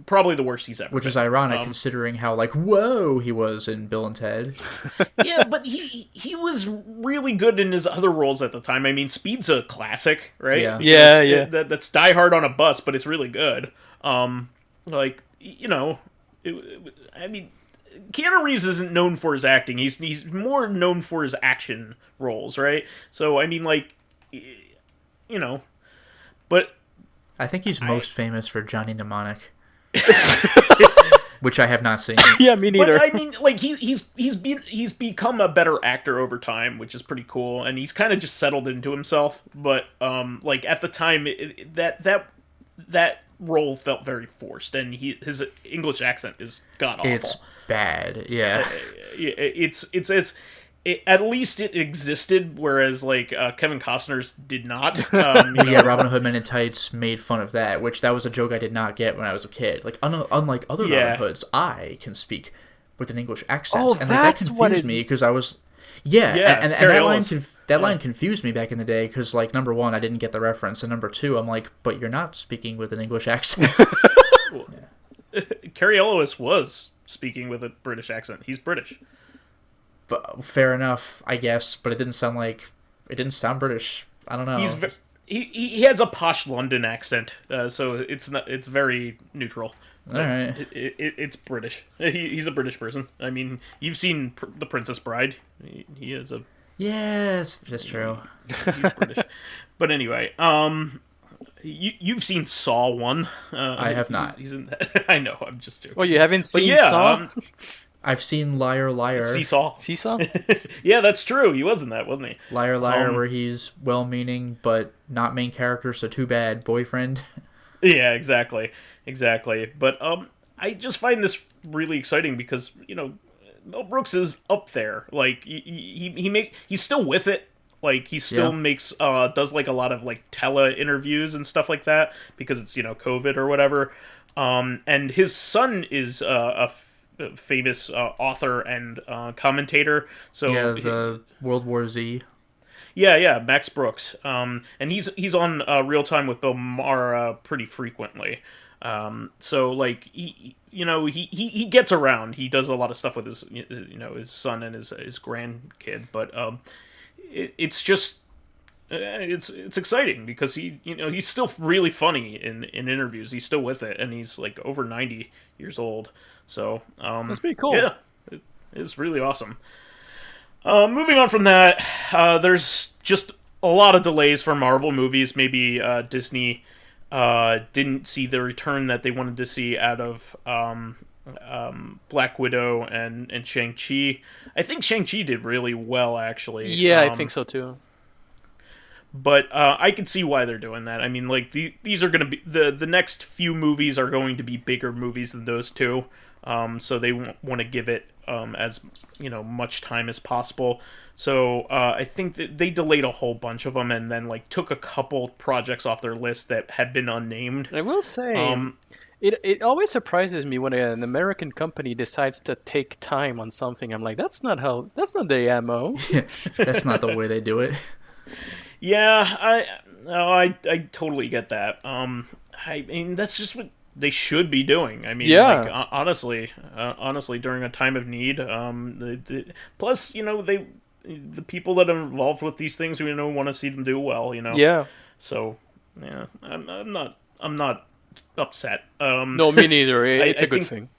probably the worst he's ever. Which is ironic considering how whoa he was in Bill and Ted. Yeah, but he was really good in his other roles at the time. I mean, Speed's a classic, right? Yeah. That's Die Hard on a bus, but it's really good. Keanu Reeves isn't known for his acting. He's more known for his action roles, right? So I mean, but I think he's most famous for Johnny Mnemonic, which I have not seen. Yeah, me neither. But I mean, he's become a better actor over time, which is pretty cool, and he's kind of just settled into himself. But at the time, that role felt very forced, and his English accent is god awful. It's bad. Yeah. At least it existed, whereas Kevin Costner's did not. Robin Hood Men in Tights made fun of that, which that was a joke I did not get when I was a kid. Unlike other Robin Hoods, I can speak with an English accent, and that confused me because I was. And that line confused me back in the day because, number one, I didn't get the reference, and number two, I'm like, but you're not speaking with an English accent. Cary Elwes was speaking with a British accent. He's British. But fair enough, I guess. But it didn't sound British. I don't know. He has a posh London accent, so it's very neutral. All right, it's British. He's a British person. I mean, you've seen The Princess Bride. He is a yes, that's true. He's British. But anyway, you've seen Saw 1. I have not. He's in that. I know. I'm just joking. Oh, you haven't seen Saw? I've seen Liar Liar. Seesaw? Yeah, that's true. He was in that, wasn't he? Liar Liar, where he's well-meaning but not main character, so too bad, boyfriend. Yeah, exactly. But I just find this really exciting because Mel Brooks is up there. He's still with it. He still makes does a lot of tele interviews and stuff like that because it's COVID or whatever. And his son is a famous author and commentator. So the World War Z. Yeah, Max Brooks. And he's on Real Time with Bill Maher pretty frequently. So he gets around. He does a lot of stuff with his his son and his grandkid. But it's just it's exciting because he's still really funny in interviews. He's still with it, and he's over 90 years old. So that's pretty cool. Yeah, it's really awesome. Moving on from that, there's just a lot of delays for Marvel movies. Maybe Disney didn't see the return that they wanted to see out of Black Widow and Shang-Chi. I think Shang-Chi did really well, actually. Yeah, I think so too. But I can see why they're doing that. I mean, these are going to be the next few movies are going to be bigger movies than those two. So they want to give it as much time as possible. So I think that they delayed a whole bunch of them and then took a couple projects off their list that had been unnamed. I will say, it always surprises me when an American company decides to take time on something. I'm like, that's not the MO. That's not the way they do it. Yeah, I totally get that. I mean, that's just what they should be doing. I mean, honestly, during a time of need, plus, the people that are involved with these things, want to see them do well, Yeah. So, yeah, I'm not upset. No, me neither. It's a good thing.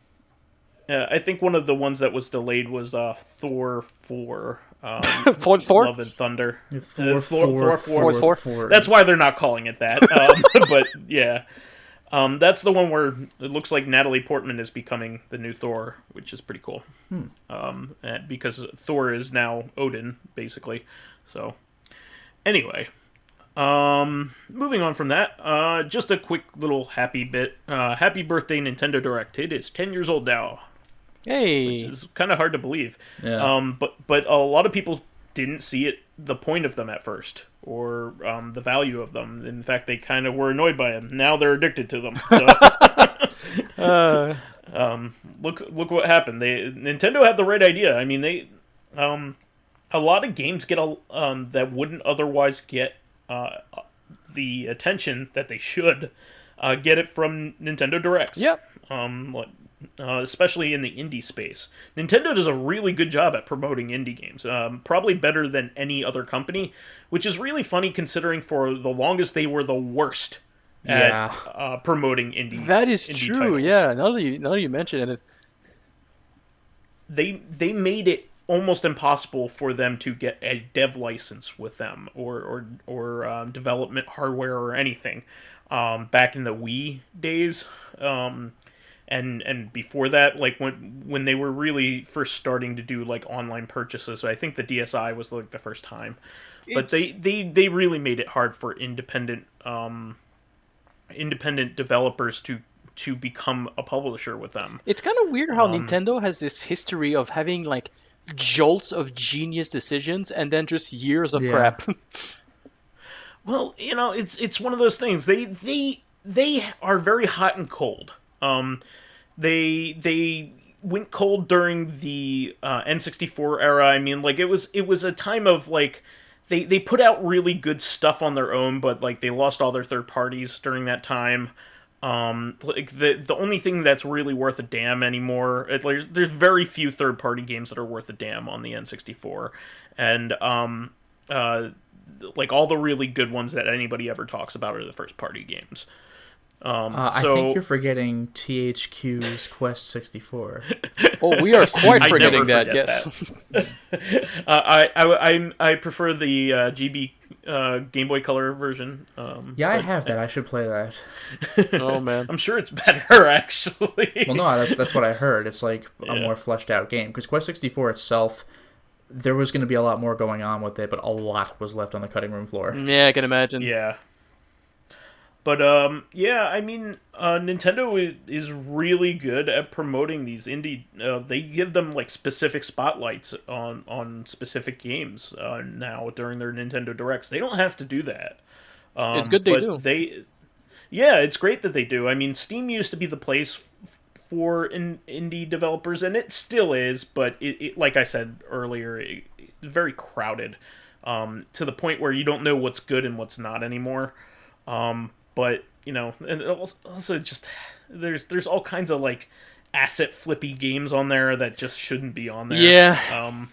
I think one of the ones that was delayed was Thor 4. Thor? Love and Thunder. Thor. That's why they're not calling it that. But yeah. That's the one where it looks like Natalie Portman is becoming the new Thor, which is pretty cool. Because Thor is now Odin, basically. So, anyway. Moving on from that, just a quick little happy bit. Happy birthday, Nintendo Direct. It is 10 years old now. Hey. Which is kind of hard to believe. Yeah. But a lot of people didn't see the point of them at first, or the value of them. In fact, they kind of were annoyed by them. Now they're addicted to them. So, look what happened. Nintendo had the right idea. I mean, a lot of games get that wouldn't otherwise get the attention that they should get it from Nintendo Directs. Yep. Especially in the indie space. Nintendo does a really good job at promoting indie games. Probably better than any other company, which is really funny considering for the longest they were the worst at promoting indie. That is indie true. titles. Yeah. Now that you mention it, they made it almost impossible for them to get a dev license with them or development hardware or anything back in the Wii days. And before that, like when they were really first starting to do like online purchases, so I think the DSi was like the first time. But they really made it hard for independent developers to become a publisher with them. It's kind of weird how Nintendo has this history of having like jolts of genius decisions and then just years of crap. Well, it's one of those things. They are very hot and cold. They went cold during the N64 era. I mean, like it was a time of like they put out really good stuff on their own, but like they lost all their third parties during that time. Like the only thing that's really worth a damn anymore, there's very few third party games that are worth a damn on the N64, and like all the really good ones that anybody ever talks about are the first party games. I think you're forgetting THQ's Quest 64. Oh, we are quite forgetting that. Yes. I prefer the GB Game Boy Color version. I have that. I should play that. Oh man, I'm sure it's better actually. Well, no, that's what I heard. It's like a more fleshed out game because Quest 64 itself, there was going to be a lot more going on with it, but a lot was left on the cutting room floor. Yeah, I can imagine. Yeah. But, I mean, Nintendo is really good at promoting these indie... they give them, like, specific spotlights on specific games now during their Nintendo Directs. They don't have to do that. It's good they do. Yeah, it's great that they do. I mean, Steam used to be the place for indie developers, and it still is, but, it like I said earlier, it's very crowded to the point where you don't know what's good and what's not anymore. But, and also just, there's all kinds of, like, asset flippy games on there that just shouldn't be on there. Yeah.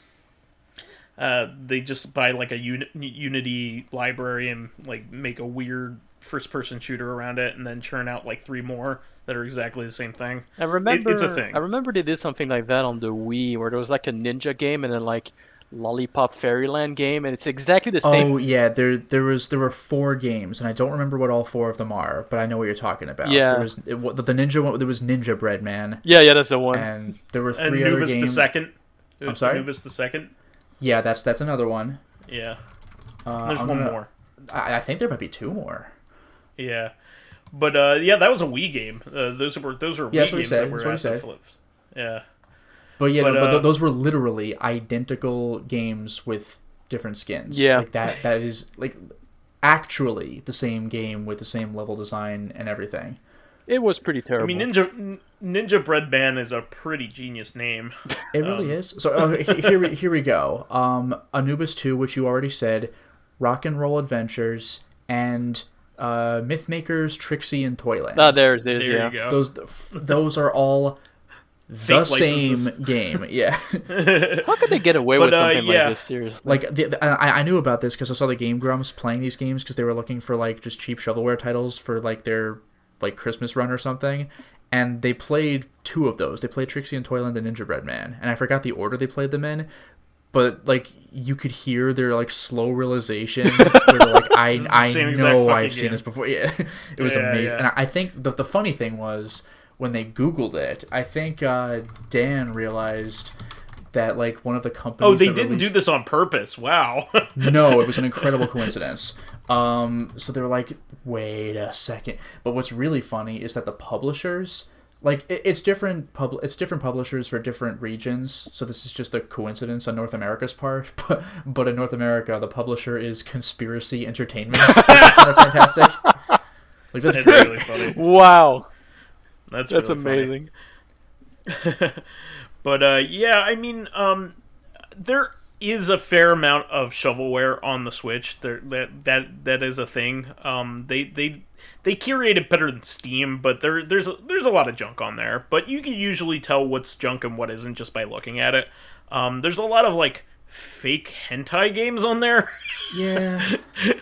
They just buy, like, a Unity library and, like, make a weird first-person shooter around it and then churn out, like, 3 more that are exactly the same thing. I remember, it's a thing. I remember they did something like that on the Wii where there was, like, a ninja game and then, like, Lollipop Fairyland game, and it's exactly the same. Oh yeah, there were 4 games, and I don't remember what all 4 of them are, but I know what you're talking about. Yeah, there was the ninja one. There was Ninja Bread Man. Yeah, that's the one. And there were 3 other games. Anubis the second. I'm sorry. Anubis the second. Yeah, that's another one. Yeah. There's one more. I think there might be 2 more. Yeah, but that was a Wii game. Those were Wii games that were asset flips. Yeah. But but those were literally identical games with different skins. Yeah, like that is like actually the same game with the same level design and everything. It was pretty terrible. I mean, Ninja Bread Man is a pretty genius name. It really is. So here we go. Anubis 2, which you already said, Rock and Roll Adventures, and Mythmakers, Trixie, and Toyland. There you go. Those are all the same game. Yeah. How could they get away with something like this? Seriously. Like I knew about this because I saw the Game Grumps playing these games because they were looking for like just cheap shovelware titles for like their like Christmas run or something, and they played 2 of those. They played Trixie and Toyland and Ninja Bread Man, and I forgot the order they played them in. But like you could hear their like slow realization. Where they're like, I know I've seen this before. Yeah, it was amazing. Yeah. And I think the funny thing was when they Googled it, I think Dan realized that like one of the companies. Oh, they didn't do this on purpose. Wow. No, it was an incredible coincidence. So they were like, wait a second. But what's really funny is that the publishers, like, it's different publishers for different regions. So this is just a coincidence on North America's part. But in North America, the publisher is Conspiracy Entertainment. That's kind of fantastic. Like, that's really funny. Wow. That's really amazing. But yeah, I mean, there is a fair amount of shovelware on the Switch. That is a thing. They curate it better than Steam, but there's a lot of junk on there. But you can usually tell what's junk and what isn't just by looking at it. There's a lot of like fake hentai games on there. Yeah.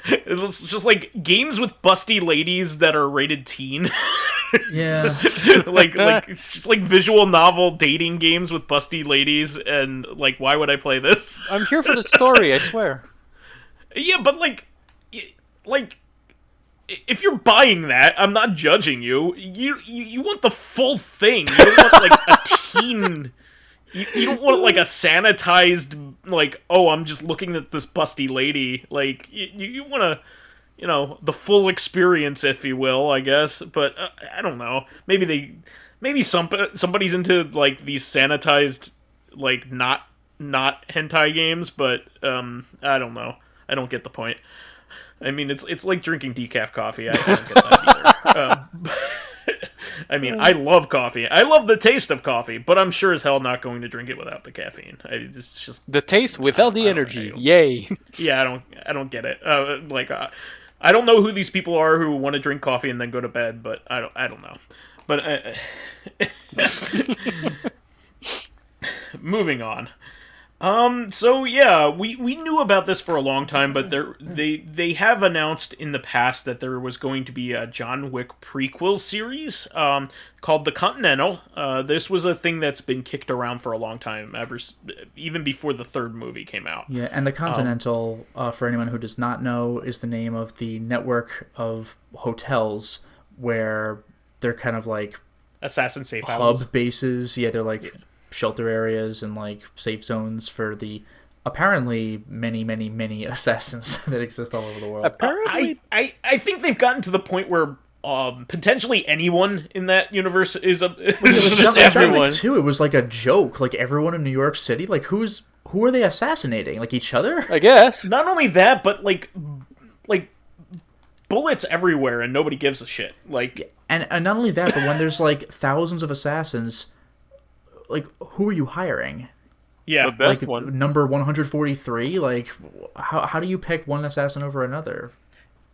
It's just like games with busty ladies that are rated teen. Yeah. like just like visual novel dating games with busty ladies, and like, why would I play this? I'm here for the story, I swear. Yeah, but like if you're buying that, I'm not judging you. You want the full thing. You don't want like a teen. You don't want like a sanitized, like, oh, I'm just looking at this busty lady. Like, you want to, you know, the full experience, if you will, I guess. But I don't know. Maybe somebody's into like these sanitized, like not hentai games. But I don't know. I don't get the point. I mean, it's like drinking decaf coffee. I don't get that either. I mean, I love coffee. I love the taste of coffee, but I'm sure as hell not going to drink it without the caffeine. It's just the taste without the energy. Yay! Yeah, I don't get it. I don't know who these people are who want to drink coffee and then go to bed, but I don't know. But moving on. So yeah, we knew about this for a long time, but they have announced in the past that there was going to be a John Wick prequel series called the Continental. This was a thing that's been kicked around for a long time, even before the third movie came out. Yeah, and the Continental, for anyone who does not know, is the name of the network of hotels where they're kind of like assassin safe houses. Hub bases. Yeah, they're like shelter areas and like safe zones for the apparently many assassins that exist all over the world. Apparently, I think they've gotten to the point where potentially anyone in that universe is an assassin. Like, too, it was like a joke. Like everyone in New York City, like who are they assassinating? Like each other? I guess. Not only that, but like bullets everywhere and nobody gives a shit. Like, and not only that, but when there's like thousands of assassins, like, who are you hiring? Yeah, the best like, one. Number 143? Like, how do you pick one assassin over another?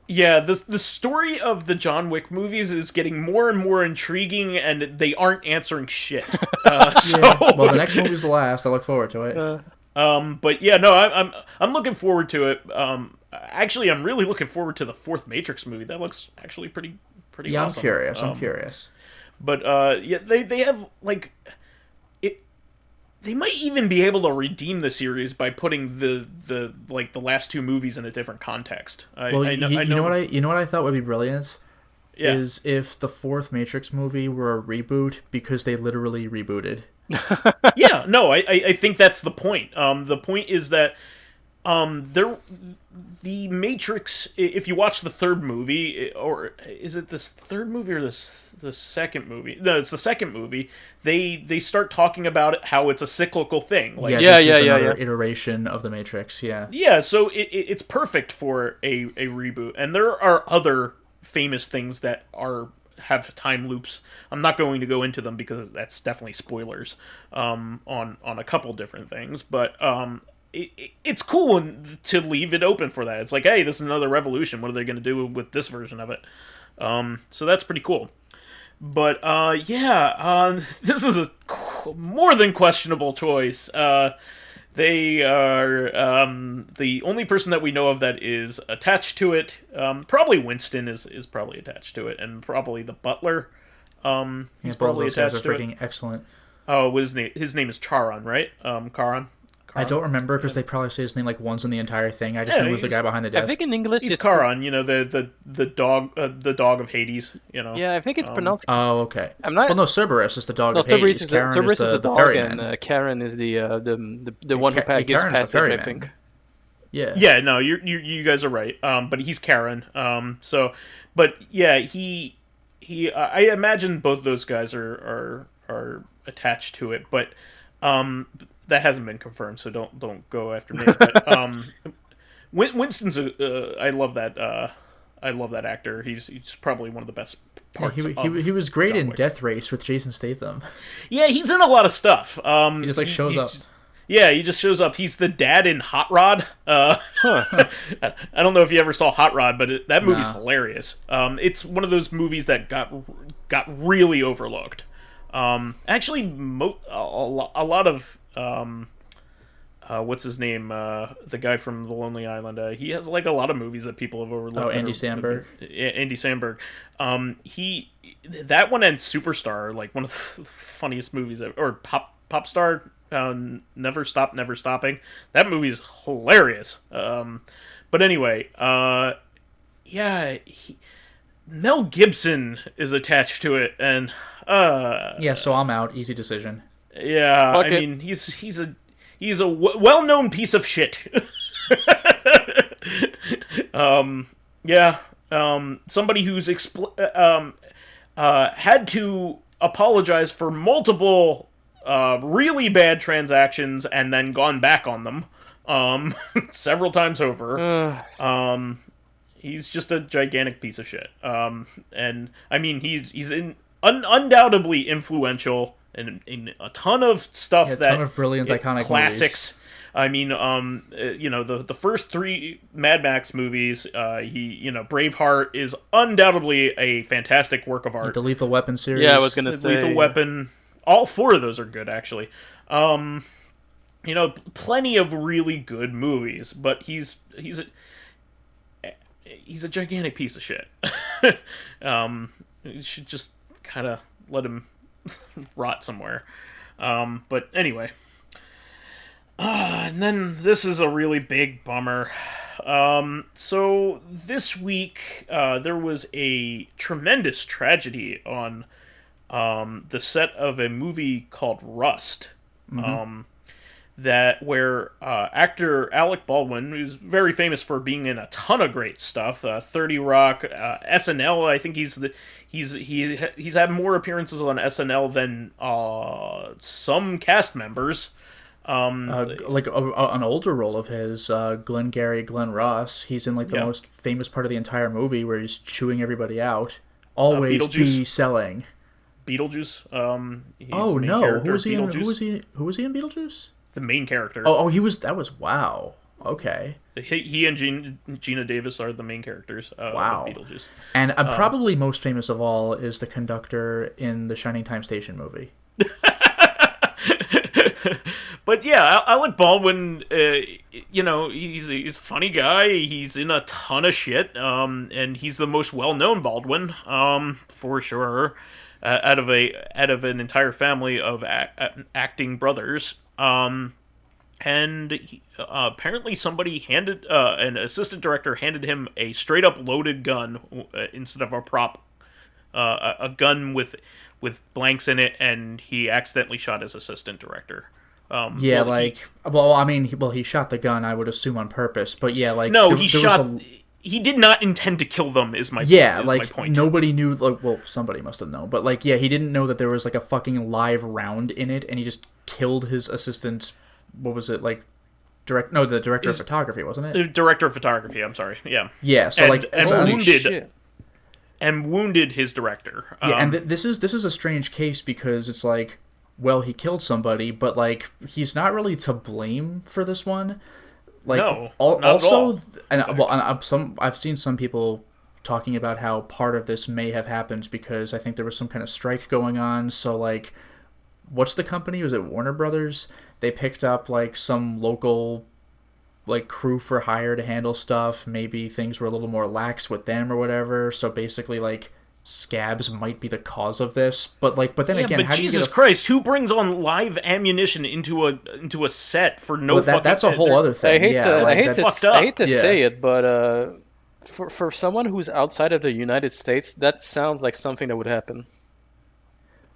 Yeah, the story of the John Wick movies is getting more and more intriguing, and they aren't answering shit. Yeah. Well, the next movie's the last. I look forward to it. But yeah, no, I'm looking forward to it. Actually, I'm really looking forward to the fourth Matrix movie. That looks actually pretty yeah, awesome. I'm curious. But yeah, they have like. They might even be able to redeem the series by putting the last two movies in a different context. You know what I thought would be brilliant? Yeah. Is if the fourth Matrix movie were a reboot because they literally rebooted. Yeah, no, I think that's the point. The point is that the Matrix, if you watch the third movie, or is it this third movie or the second movie? No, it's the second movie. They start talking about it, how it's a cyclical thing. Like, this is another iteration of the Matrix. Yeah. Yeah, so it's perfect for a reboot, and there are other famous things that have time loops. I'm not going to go into them because that's definitely spoilers on a couple different things, but it's cool to leave it open for that. It's like, hey, this is another revolution. What are they going to do with this version of it? So that's pretty cool. But this is a more than questionable choice. They are the only person that we know of that is attached to it. Probably Winston is probably attached to it, and probably the butler. He's probably attached to it. Freaking excellent. Oh, his name is Charon, right? Charon. I don't remember because they probably say his name like once in the entire thing. I just knew it was the guy behind the desk. I think in English he's Charon, the dog of Hades. Yeah, I think it's pronounced. Oh, okay. I'm not. Well, no, Cerberus is the dog of Hades. Cerberus is the dog, ferryman. And Charon is the one who gets passage. I think. Yeah. Yeah. No, you guys are right. But he's Charon. But yeah, he. I imagine both those guys are attached to it, but that hasn't been confirmed, so don't go after me. But, Winston's I love that. I love that actor. He's probably one of the best parts. He was great in Death Race with Jason Statham. Yeah, he's in a lot of stuff. He just shows up. Yeah, he just shows up. He's the dad in Hot Rod. I don't know if you ever saw Hot Rod, but that movie's hilarious. It's one of those movies that got really overlooked. Actually, a lot of what's his name? The guy from The Lonely Island. He has like a lot of movies that people have overlooked. Oh, Andy Samberg. Andy Samberg. That one and Superstar are like one of the funniest movies ever. Or Popstar. Never Stop, Never Stopping. That movie is hilarious. But anyway, Mel Gibson is attached to it, and so I'm out. Easy decision. Yeah, I mean he's a well-known piece of shit. Somebody who's had to apologize for multiple really bad transactions and then gone back on them several times over. He's just a gigantic piece of shit. And I mean, he's undoubtedly influential in a ton of stuff, a ton of brilliant iconic classics. Movies. I mean, the first three Mad Max movies, Braveheart is undoubtedly a fantastic work of art. The Lethal Weapon series. Yeah, I was gonna say Lethal Weapon. All four of those are good, actually. Plenty of really good movies, but he's a gigantic piece of shit. You should just kind of let him rot somewhere. But anyway. And then this is a really big bummer. So this week, there was a tremendous tragedy on the set of a movie called Rust, where actor Alec Baldwin, who's very famous for being in a ton of great stuff, 30 Rock, SNL. I think he's had more appearances on SNL than some cast members. An older role of his, Glenn Ross. He's in the most famous part of the entire movie where he's chewing everybody out. Always be selling. Beetlejuice. Who was he in Beetlejuice? The main character. He was. That was wow. Okay. He and Gina Davis are the main characters. Wow. Of Beetlejuice. And probably most famous of all is the conductor in the Shining Time Station movie. But yeah, Alec Baldwin, he's a funny guy. He's in a ton of shit, and he's the most well-known Baldwin, for sure, out of an entire family of acting brothers. And apparently somebody an assistant director handed him a straight-up loaded gun instead of a prop, a gun with blanks in it, and he accidentally shot his assistant director. He shot the gun, I would assume, on purpose. But yeah, he did not intend to kill them. My point. Nobody knew. Somebody must have known, but he didn't know that there was a fucking live round in it, and he just killed his assistant. What was it the director of photography, wasn't it? The director of photography. I'm sorry. Yeah. Yeah. So wounded his director. And this is a strange case because it's he killed somebody, but he's not really to blame for this one. No, not also, at all. I've seen some people talking about how part of this may have happened because I think there was some kind of strike going on. So what's the company? Was it Warner Brothers? They picked up some local crew for hire to handle stuff. Maybe things were a little more lax with them or whatever. So basically scabs might be the cause of this, but then again, how Jesus do you get Christ, who brings on live ammunition into a set for no fucking... That's a whole other thing. I hate to say it, but for someone who's outside of the United States, that sounds like something that would happen.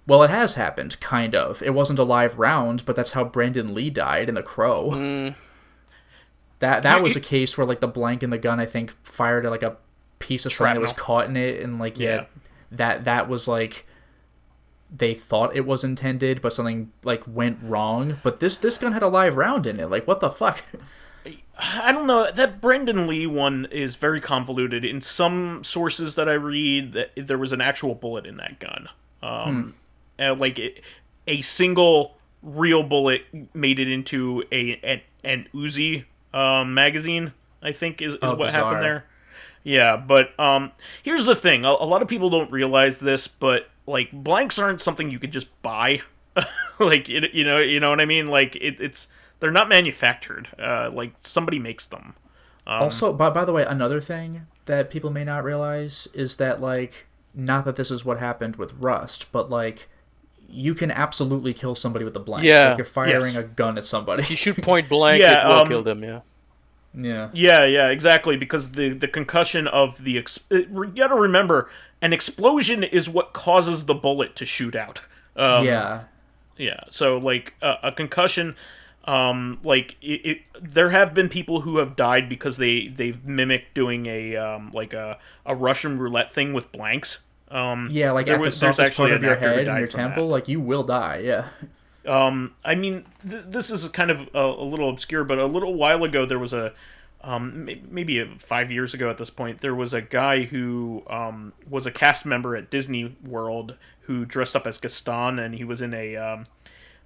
Well, it has happened, kind of. It wasn't a live round, but that's how Brandon Lee died in The Crow. That was a case where, like, the blank in the gun, I think, fired at, like, a piece of something that was caught in it, and, like, that was, like, they thought it was intended, but something, like, went wrong. But this gun had a live round in it. Like, what the fuck? I don't know. That Brandon Lee one is very convoluted. In some sources that I read, there was an actual bullet in that gun. A single real bullet made it into an Uzi magazine, I think, is what bizarre. happened there. Yeah, but here's the thing. A lot of people don't realize this, but, like, blanks aren't something you could just buy. Like, you know what I mean? Like, it's they're not manufactured. Like, somebody makes them. Also, by the way, another thing that people may not realize is that, like, not that this is what happened with Rust, but, like, you can absolutely kill somebody with a blank. Yeah. Like, you're firing a gun at somebody. If you shoot point blank, it will kill them, Yeah, exactly, because the concussion of the... you gotta remember, an explosion is what causes the bullet to shoot out. Yeah, so, like, a concussion... there have been people who have died because they've mimicked doing a Russian roulette thing with blanks. Like at the softest part of your head and your temple, like, you will die. Yeah. I mean, this is kind of a little obscure, but a little while ago there was maybe 5 years ago at this point, there was a guy who was a cast member at Disney World who dressed up as Gaston, and he was in a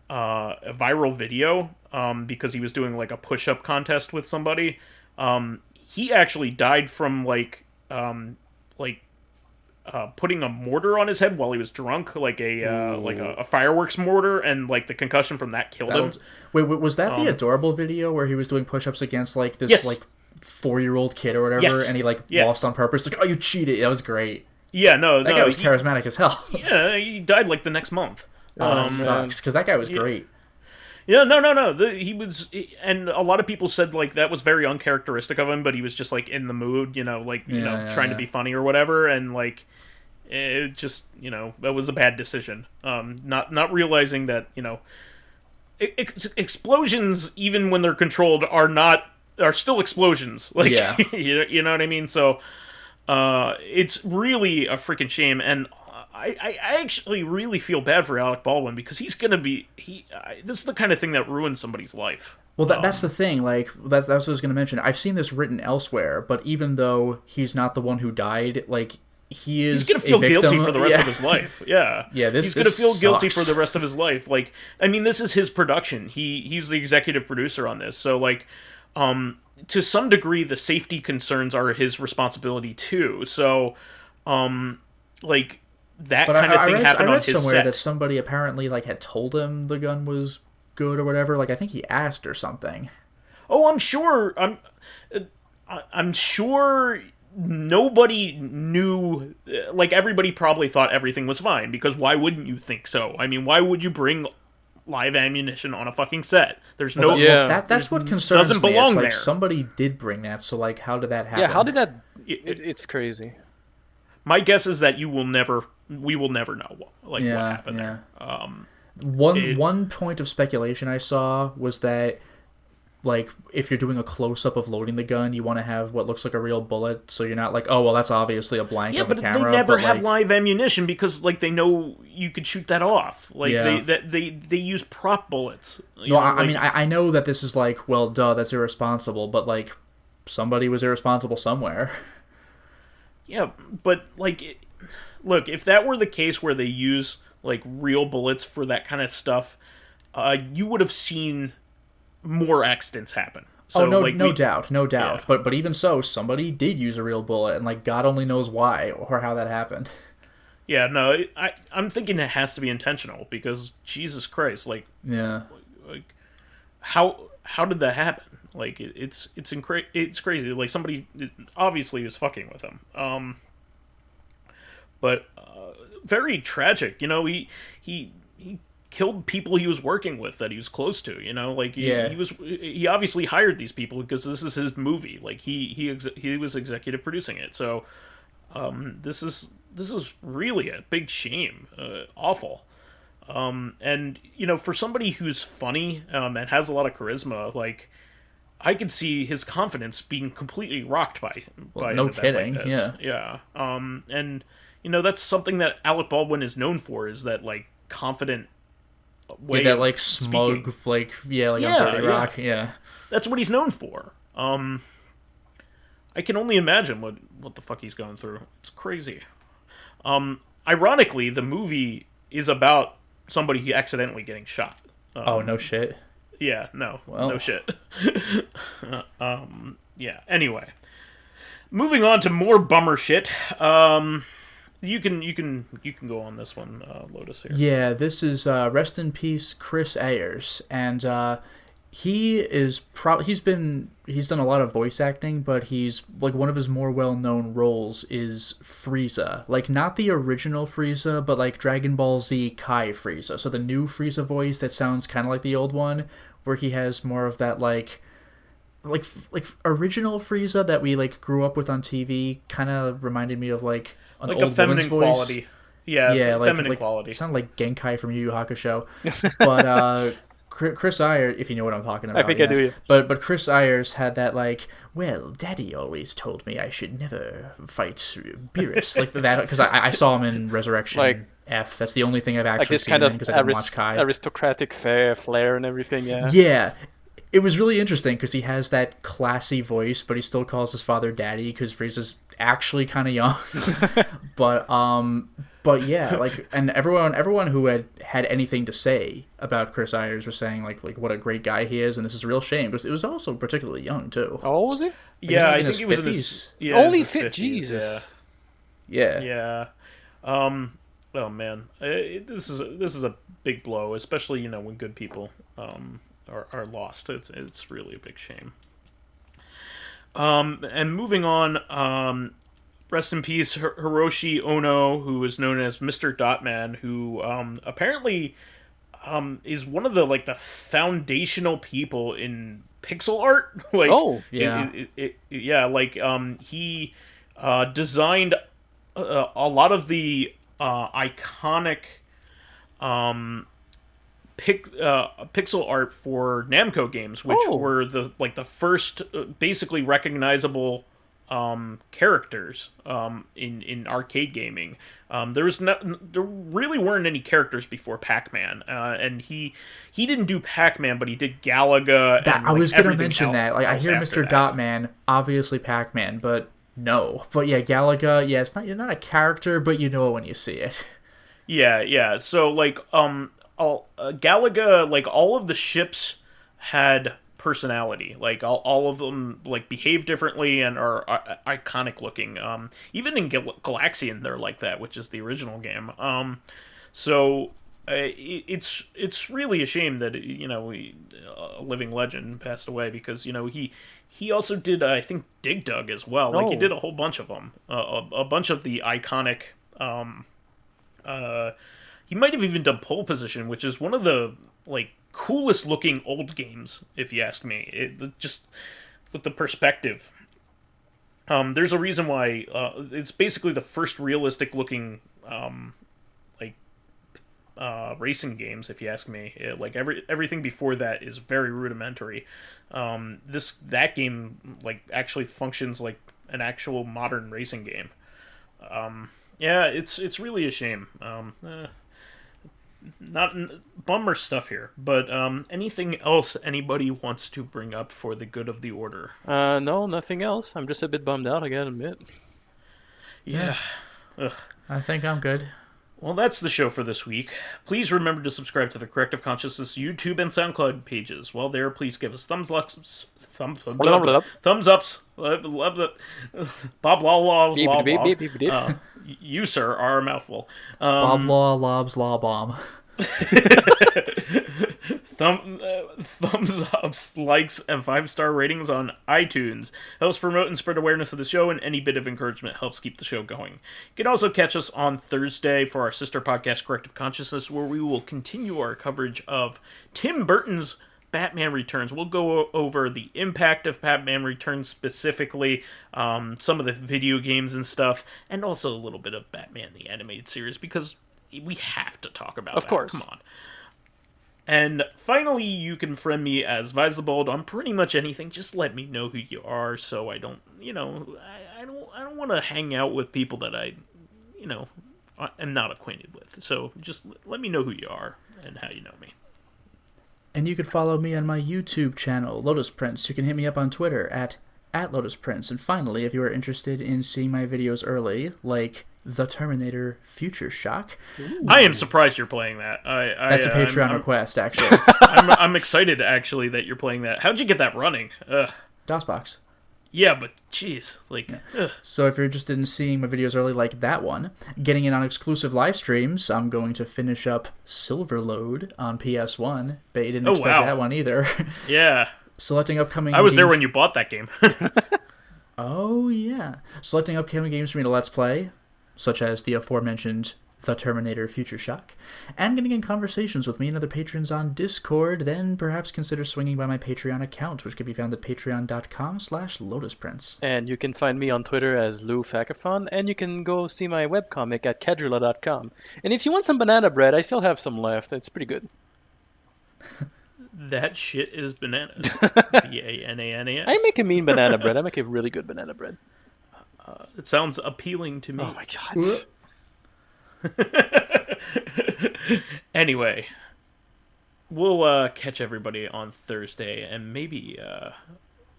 viral video because he was doing, like, a push-up contest with somebody. He actually died from putting a mortar on his head while he was drunk, like a fireworks mortar, and, like, the concussion from that killed him. Wait, was that the Adorable video where he was doing push-ups against, like, this like 4-year-old kid or whatever, and he, like, lost on purpose? Like, oh, you cheated! That was great. Yeah, that guy was charismatic as hell. Yeah, he died, like, the next month. That sucks, because that guy was great. Yeah, no. He was, and a lot of people said, like, that was very uncharacteristic of him, but he was just, like, in the mood, trying to be funny or whatever, and, like, it just, that was a bad decision. Not realizing that, explosions, even when they're controlled, are still explosions. Like, you know what I mean? So, it's really a freaking shame, and I actually really feel bad for Alec Baldwin, because he's gonna be this is the kind of thing that ruins somebody's life. Well, that's the thing. Like, that's what I was gonna mention. I've seen this written elsewhere, but even though he's not the one who died, like, he's gonna feel guilty for the rest of his life. Yeah, he's gonna feel guilty for the rest of his life. Like, I mean, this is his production. He's the executive producer on this, so, like, to some degree, the safety concerns are his responsibility too. So, like, that kind of thing happened on his set. I read somewhere that somebody apparently, like, had told him the gun was good or whatever. Like, I think he asked or something. Oh, I'm sure. I'm sure nobody knew. Like, everybody probably thought everything was fine, because why wouldn't you think so? I mean, why would you bring live ammunition on a fucking set? There's no... That's what concerns doesn't me. belong it's like there. Somebody did bring that, so, like, how did that happen? Yeah, how did that... It's crazy. My guess is that we will never know, like, what happened there. One point of speculation I saw was that, like, if you're doing a close-up of loading the gun, you want to have what looks like a real bullet, so you're not like, oh, well, that's obviously a blank on the camera. They never have live ammunition, because, like, they know you could shoot that off. Like, they use prop bullets. I know that this is like, well, duh, that's irresponsible, but, like, somebody was irresponsible somewhere. Yeah, but, like, look, if that were the case where they use, like, real bullets for that kind of stuff, you would have seen more accidents happen. So, no doubt. Yeah. But even so, somebody did use a real bullet, and, like, God only knows why or how that happened. Yeah, no, I'm thinking it has to be intentional, because Jesus Christ, like, how did that happen? Like, it's crazy. Like, somebody obviously was fucking with him. but very tragic. He killed people he was working with that he was close to. He obviously hired these people because this is his movie. Like he was executive producing it. So this is really a big shame. Awful. And for somebody who's funny and has a lot of charisma, like I could see his confidence being completely rocked by no kidding, like this. Yeah. And that's something that Alec Baldwin is known for, is that like confident way that like of smug speaking. like on 30 Rock. Yeah. That's what he's known for. I can only imagine what the fuck he's going through. It's crazy. Ironically, the movie is about somebody accidentally getting shot. Oh, no shit. Yeah, no. Well. No shit. Yeah, anyway. Moving on to more bummer shit. You can go on this one, Lotus, here. Yeah, this is rest in peace Chris Ayers, and he's done a lot of voice acting, but he's like one of his more well-known roles is Frieza, like not the original Frieza, but like Dragon Ball Z Kai Frieza. So the new Frieza voice that sounds kind of like the old one, where he has more of that like original Frieza that we like grew up with on TV. Kind of reminded me of like an like old a feminine voice. quality. Yeah, feminine like, quality. Sound like Genkai from Yu Yu Hakusho, but Chris Ayers, if you know what I'm talking about. I think I do, yeah. But Chris Ayers had that like, well, Daddy always told me I should never fight Beerus, like that, because I saw him in Resurrection like, F. That's the only thing I've actually like seen him in, because I didn't watch Kai. Aristocratic flair and everything, yeah. Yeah. It was really interesting because he has that classy voice, but he still calls his father Daddy because Frieza's actually kind of young. But yeah, like, and everyone who had anything to say about Chris Ayers was saying like what a great guy he is, and this is a real shame because it was also particularly young too. How old was he? Yeah, I think he was in his 50s. Only 50s. Jesus. Yeah. Yeah. Oh man, this is a big blow, especially when good people are lost. It's really a big shame. And moving on, rest in peace, Hiroshi Ono, who is known as Mr. Dotman, who apparently is one of the foundational people in pixel art. Like, oh, yeah, he designed a lot of the iconic pixel art for Namco games, which were the first basically recognizable characters in arcade gaming. There really weren't any characters before Pac-Man, and he didn't do Pac-Man, but he did Galaga. I was going to mention that. Like, I hear Mr. Dotman, obviously Pac-Man, but no. But yeah, Galaga, yeah, you're not a character, but you know it when you see it. Yeah. So Galaga, like all of the ships had personality. Like all of them behave differently and are iconic looking. Even in Galaxian they're like that, which is the original game. So it's really a shame that a living legend passed away, because he also did I think Dig Dug as well. Like he did a whole bunch of them. A bunch of the iconic he might have even done Pole Position, which is one of the coolest looking old games, if you ask me. Just with the perspective. There's a reason why it's basically the first realistic looking racing games, if you ask me. Everything before that is very rudimentary. That game actually functions like an actual modern racing game. Yeah, it's really a shame. Not bummer stuff here, but anything else anybody wants to bring up for the good of the order? No, nothing else. I'm just a bit bummed out, I gotta admit. Yeah. Ugh. I think I'm good. Well, that's the show for this week. Please remember to subscribe to the Corrective Consciousness YouTube and Soundcloud pages. While there, please give us thumbs ups, love the Bob Law Law. You, sir, are a mouthful. Bob Law Lobs Law Bomb. Thumbs ups, likes, and 5-star ratings on iTunes helps promote and spread awareness of the show, and any bit of encouragement helps keep the show going. You can also catch us on Thursday for our sister podcast, Corrective Consciousness, where we will continue our coverage of Tim Burton's Batman Returns. We'll go over the impact of Batman Returns specifically, some of the video games and stuff, and also a little bit of Batman the Animated Series, because we have to talk about that. Of course. Come on. And finally, you can friend me as vysethebold on pretty much anything. Just let me know who you are, so I don't, I don't want to hang out with people that I, am not acquainted with. So just let me know who you are and how you know me. And you can follow me on my YouTube channel, Lotus Prince. You can hit me up on Twitter at Lotus Prince. And finally, if you are interested in seeing my videos early, like The Terminator Future Shock. Ooh. I am surprised you're playing that. That's a Patreon request, actually. I'm excited, actually, that you're playing that. How'd you get that running? DOSBox. Yeah, but jeez, So if you're interested in seeing my videos early like that one, getting in on exclusive live streams, I'm going to finish up Silverload on PS1. Bet you didn't expect that one either. Yeah. Selecting upcoming I was there when you bought that game. Oh, yeah. Selecting upcoming games for me to Let's Play, such as the aforementioned The Terminator Future Shock, and getting in conversations with me and other patrons on Discord, then perhaps consider swinging by my Patreon account, which can be found at patreon.com/lotusprince. And you can find me on Twitter as Lou Fakafon, and you can go see my webcomic at kedrula.com. And if you want some banana bread, I still have some left. It's pretty good. That shit is bananas. B-A-N-A-N-A-S. I make a mean banana bread. I make a really good banana bread. It sounds appealing to me. Oh my god. Anyway, we'll catch everybody on Thursday, and maybe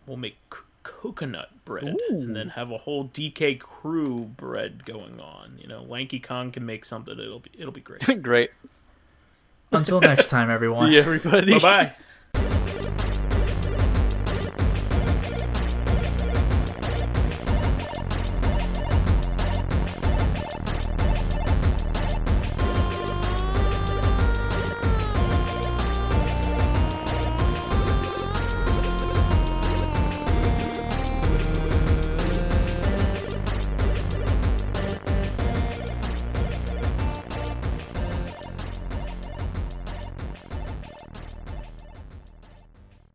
we'll make coconut bread. Ooh. And then have a whole DK crew bread going on. Lanky Kong can make something. It'll be great. Great. Until next time, everyone. Yeah, everybody. Bye-bye.